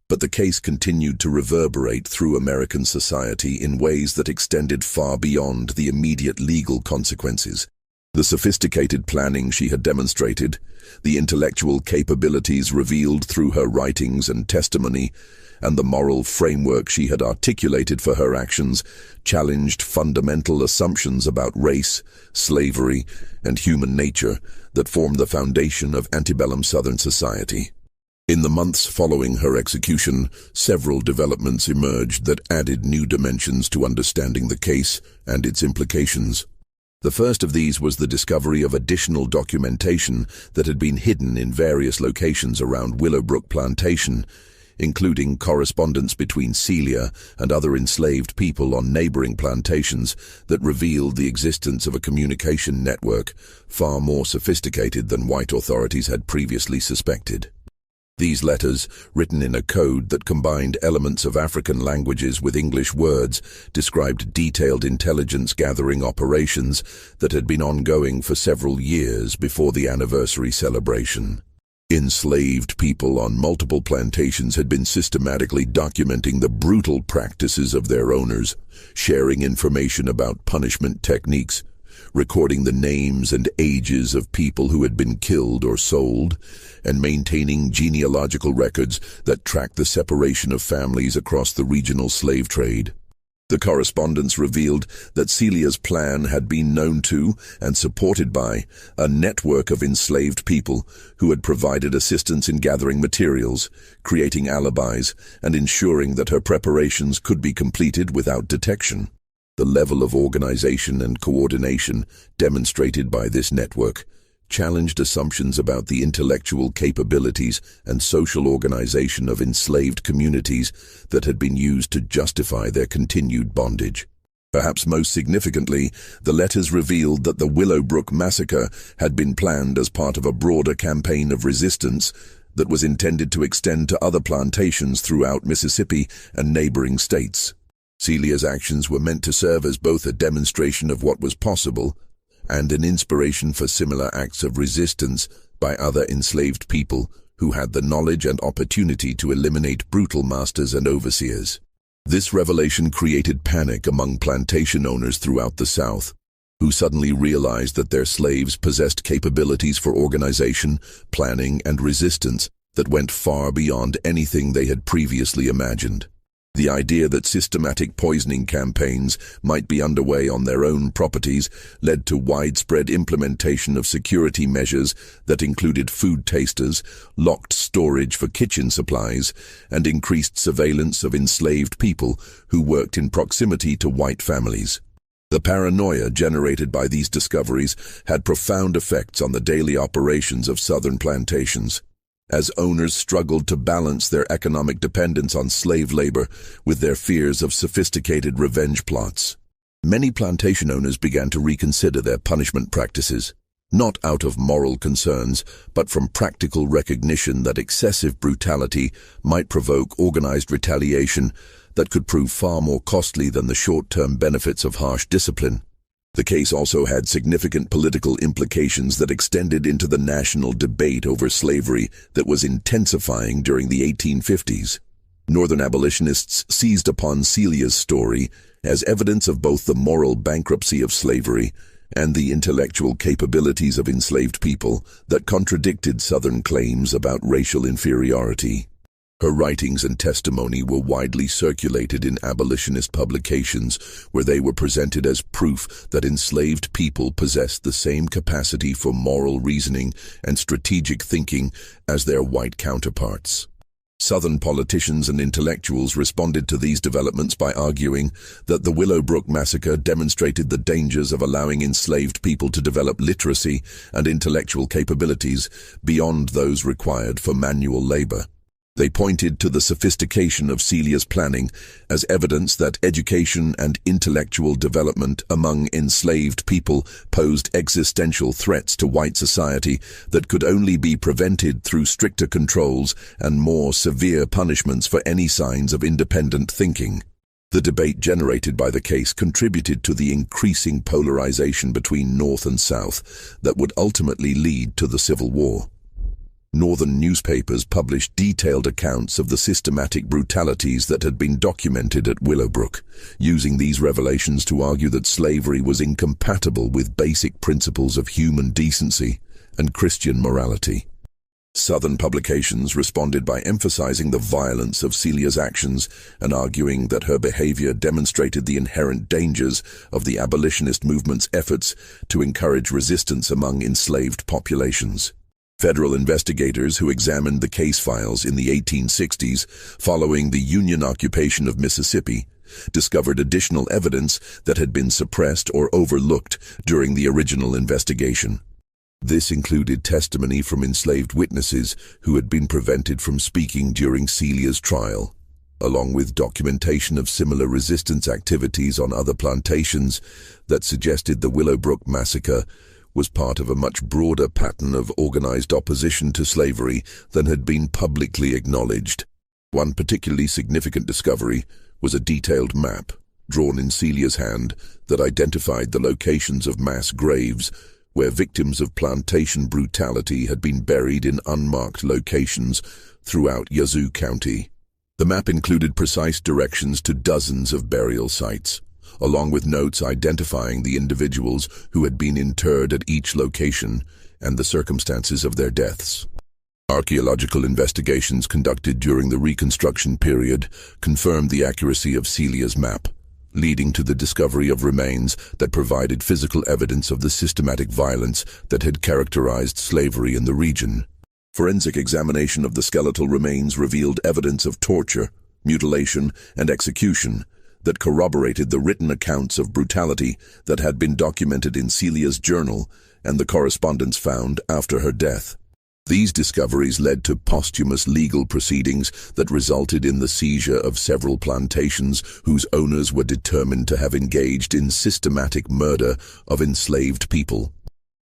But the case continued to reverberate through American society in ways that extended far beyond the immediate legal consequences. The sophisticated planning she had demonstrated, the intellectual capabilities revealed through her writings and testimony, and the moral framework she had articulated for her actions challenged fundamental assumptions about race, slavery, and human nature that formed the foundation of antebellum Southern society. In the months following her execution, several developments emerged that added new dimensions to understanding the case and its implications. The first of these was the discovery of additional documentation that had been hidden in various locations around Willowbrook Plantation, including correspondence between Celia and other enslaved people on neighboring plantations that revealed the existence of a communication network far more sophisticated than white authorities had previously suspected. These letters, written in a code that combined elements of African languages with English words, described detailed intelligence-gathering operations that had been ongoing for several years before the anniversary celebration. Enslaved people on multiple plantations had been systematically documenting the brutal practices of their owners, sharing information about punishment techniques, recording the names and ages of people who had been killed or sold, and maintaining genealogical records that tracked the separation of families across the regional slave trade. The correspondence revealed that Celia's plan had been known to and supported by a network of enslaved people who had provided assistance in gathering materials, creating alibis, and ensuring that her preparations could be completed without detection. The level of organization and coordination demonstrated by this network challenged assumptions about the intellectual capabilities and social organization of enslaved communities that had been used to justify their continued bondage. Perhaps most significantly, the letters revealed that the Willowbrook massacre had been planned as part of a broader campaign of resistance that was intended to extend to other plantations throughout Mississippi and neighboring states. Celia's actions were meant to serve as both a demonstration of what was possible and an inspiration for similar acts of resistance by other enslaved people who had the knowledge and opportunity to eliminate brutal masters and overseers. This revelation created panic among plantation owners throughout the South, who suddenly realized that their slaves possessed capabilities for organization, planning, and resistance that went far beyond anything they had previously imagined. The idea that systematic poisoning campaigns might be underway on their own properties led to widespread implementation of security measures that included food tasters, locked storage for kitchen supplies, and increased surveillance of enslaved people who worked in proximity to white families. The paranoia generated by these discoveries had profound effects on the daily operations of Southern plantations. as owners struggled to balance their economic dependence on slave labor with their fears of sophisticated revenge plots. Many plantation owners began to reconsider their punishment practices, not out of moral concerns, but from practical recognition that excessive brutality might provoke organized retaliation that could prove far more costly than the short-term benefits of harsh discipline. The case also had significant political implications that extended into the national debate over slavery that was intensifying during the 1850s. Northern abolitionists seized upon Celia's story as evidence of both the moral bankruptcy of slavery and the intellectual capabilities of enslaved people that contradicted Southern claims about racial inferiority. Her writings and testimony were widely circulated in abolitionist publications, where they were presented as proof that enslaved people possessed the same capacity for moral reasoning and strategic thinking as their white counterparts. Southern politicians and intellectuals responded to these developments by arguing that the Willowbrook Massacre demonstrated the dangers of allowing enslaved people to develop literacy and intellectual capabilities beyond those required for manual labor. They pointed to the sophistication of Celia's planning as evidence that education and intellectual development among enslaved people posed existential threats to white society that could only be prevented through stricter controls and more severe punishments for any signs of independent thinking. The debate generated by the case contributed to the increasing polarization between North and South that would ultimately lead to the Civil War. Northern newspapers published detailed accounts of the systematic brutalities that had been documented at Willowbrook, using these revelations to argue that slavery was incompatible with basic principles of human decency and Christian morality. Southern publications responded by emphasizing the violence of Celia's actions and arguing that her behavior demonstrated the inherent dangers of the abolitionist movement's efforts to encourage resistance among enslaved populations. Federal investigators who examined the case files in the 1860s following the Union occupation of Mississippi discovered additional evidence that had been suppressed or overlooked during the original investigation. This included testimony from enslaved witnesses who had been prevented from speaking during Celia's trial, along with documentation of similar resistance activities on other plantations that suggested the Willowbrook Massacre was part of a much broader pattern of organized opposition to slavery than had been publicly acknowledged. One particularly significant discovery was a detailed map, drawn in Celia's hand, that identified the locations of mass graves where victims of plantation brutality had been buried in unmarked locations throughout Yazoo County. The map included precise directions to dozens of burial sites, along with notes identifying the individuals who had been interred at each location and the circumstances of their deaths. Archaeological investigations conducted during the Reconstruction period confirmed the accuracy of Celia's map, leading to the discovery of remains that provided physical evidence of the systematic violence that had characterized slavery in the region. Forensic examination of the skeletal remains revealed evidence of torture, mutilation, and execution that corroborated the written accounts of brutality that had been documented in Celia's journal and the correspondence found after her death. These discoveries led to posthumous legal proceedings that resulted in the seizure of several plantations whose owners were determined to have engaged in systematic murder of enslaved people.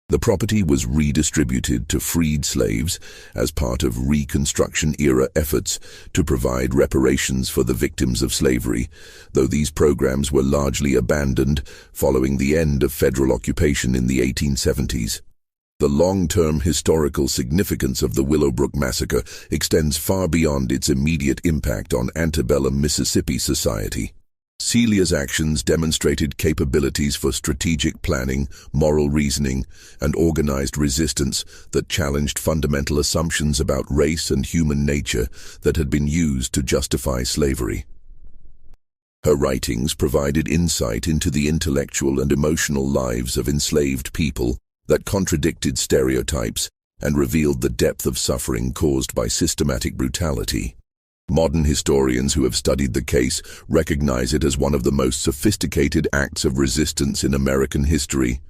The property was redistributed to freed slaves as part of Reconstruction-era efforts to provide reparations for the victims of slavery, though these programs were largely abandoned following the end of federal occupation in the 1870s. The long-term historical significance of the Willowbrook Massacre extends far beyond its immediate impact on antebellum Mississippi society. Celia's actions demonstrated capabilities for strategic planning, moral reasoning, and organized resistance that challenged fundamental assumptions about race and human nature that had been used to justify slavery. Her writings provided insight into the intellectual and emotional lives of enslaved people that contradicted stereotypes and revealed the depth of suffering caused by systematic brutality. Modern historians who have studied the case recognize it as one of the most sophisticated acts of resistance in American history,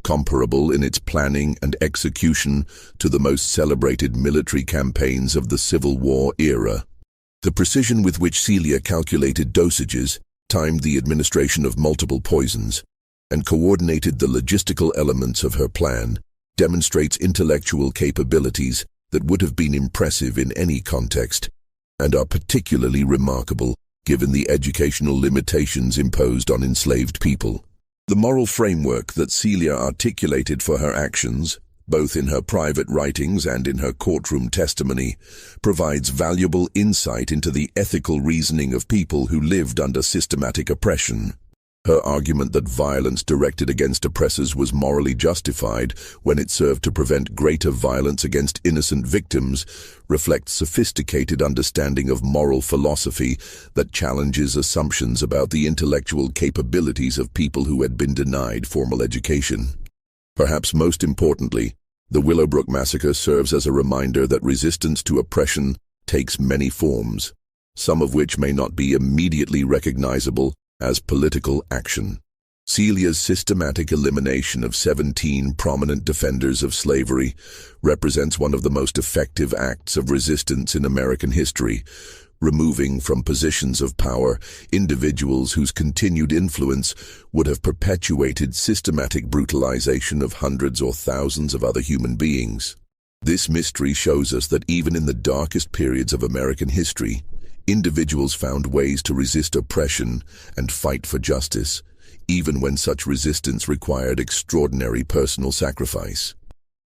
comparable in its planning and execution to the most celebrated military campaigns of the Civil War era. The precision with which Celia calculated dosages, timed the administration of multiple poisons, and coordinated the logistical elements of her plan demonstrates intellectual capabilities that would have been impressive in any context, and are particularly remarkable given the educational limitations imposed on enslaved people. The moral framework that Celia articulated for her actions, both in her private writings and in her courtroom testimony, provides valuable insight into the ethical reasoning of people who lived under systematic oppression. Her argument that violence directed against oppressors was morally justified when it served to prevent greater violence against innocent victims reflects sophisticated understanding of moral philosophy that challenges assumptions about the intellectual capabilities of people who had been denied formal education. Perhaps most importantly, the Willowbrook Massacre serves as a reminder that resistance to oppression takes many forms, some of which may not be immediately recognizable as political action. Celia's systematic elimination of 17 prominent defenders of slavery represents one of the most effective acts of resistance in American history, removing from positions of power individuals whose continued influence would have perpetuated systematic brutalization of hundreds or thousands of other human beings. This mystery shows us that even in the darkest periods of American history, individuals found ways to resist oppression and fight for justice, even when such resistance required extraordinary personal sacrifice.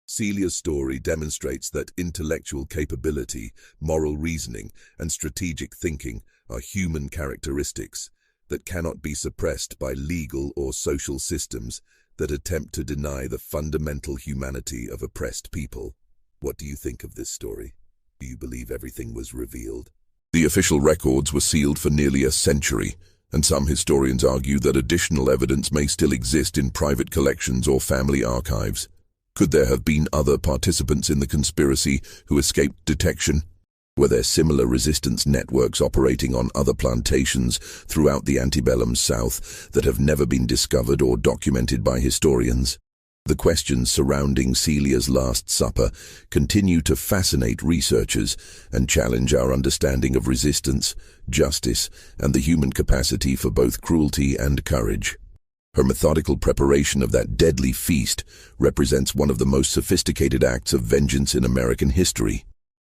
Celia's story demonstrates that intellectual capability, moral reasoning, and strategic thinking are human characteristics that cannot be suppressed by legal or social systems that attempt to deny the fundamental humanity of oppressed people. What do you think of this story? Do you believe everything was revealed? The official records were sealed for nearly a century, and some historians argue that additional evidence may still exist in private collections or family archives. Could there have been other participants in the conspiracy who escaped detection? Were there similar resistance networks operating on other plantations throughout the antebellum South that have never been discovered or documented by historians? The questions surrounding Celia's Last Supper continue to fascinate researchers and challenge our understanding of resistance, justice, and the human capacity for both cruelty and courage. Her methodical preparation of that deadly feast represents one of the most sophisticated acts of vengeance in American history,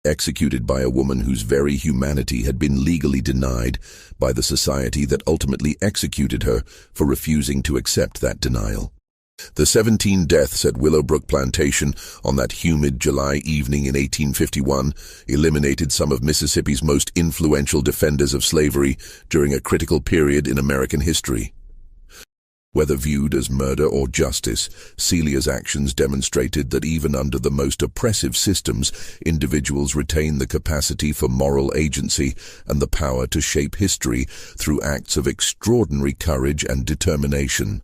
executed by a woman whose very humanity had been legally denied by the society that ultimately executed her for refusing to accept that denial. The 17 deaths at Willowbrook Plantation on that humid July evening in 1851 eliminated some of Mississippi's most influential defenders of slavery during a critical period in American history. Whether viewed as murder or justice, Celia's actions demonstrated that even under the most oppressive systems, individuals retain the capacity for moral agency and the power to shape history through acts of extraordinary courage and determination.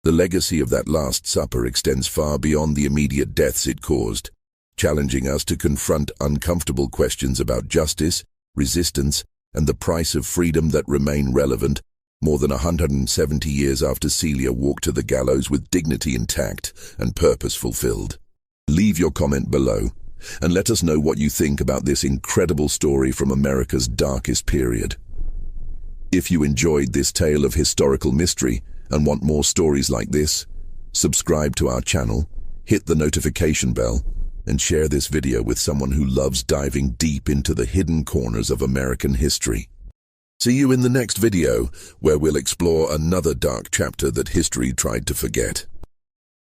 The legacy of that Last Supper extends far beyond the immediate deaths it caused, challenging us to confront uncomfortable questions about justice, resistance, and the price of freedom that remain relevant more than 170 years after Celia walked to the gallows with dignity intact and purpose fulfilled. Leave your comment below and let us know what you think about this incredible story from America's darkest period. If you enjoyed this tale of historical mystery and want more stories like this, subscribe to our channel, hit the notification bell, and share this video with someone who loves diving deep into the hidden corners of American history. See you in the next video, where we'll explore another dark chapter that history tried to forget.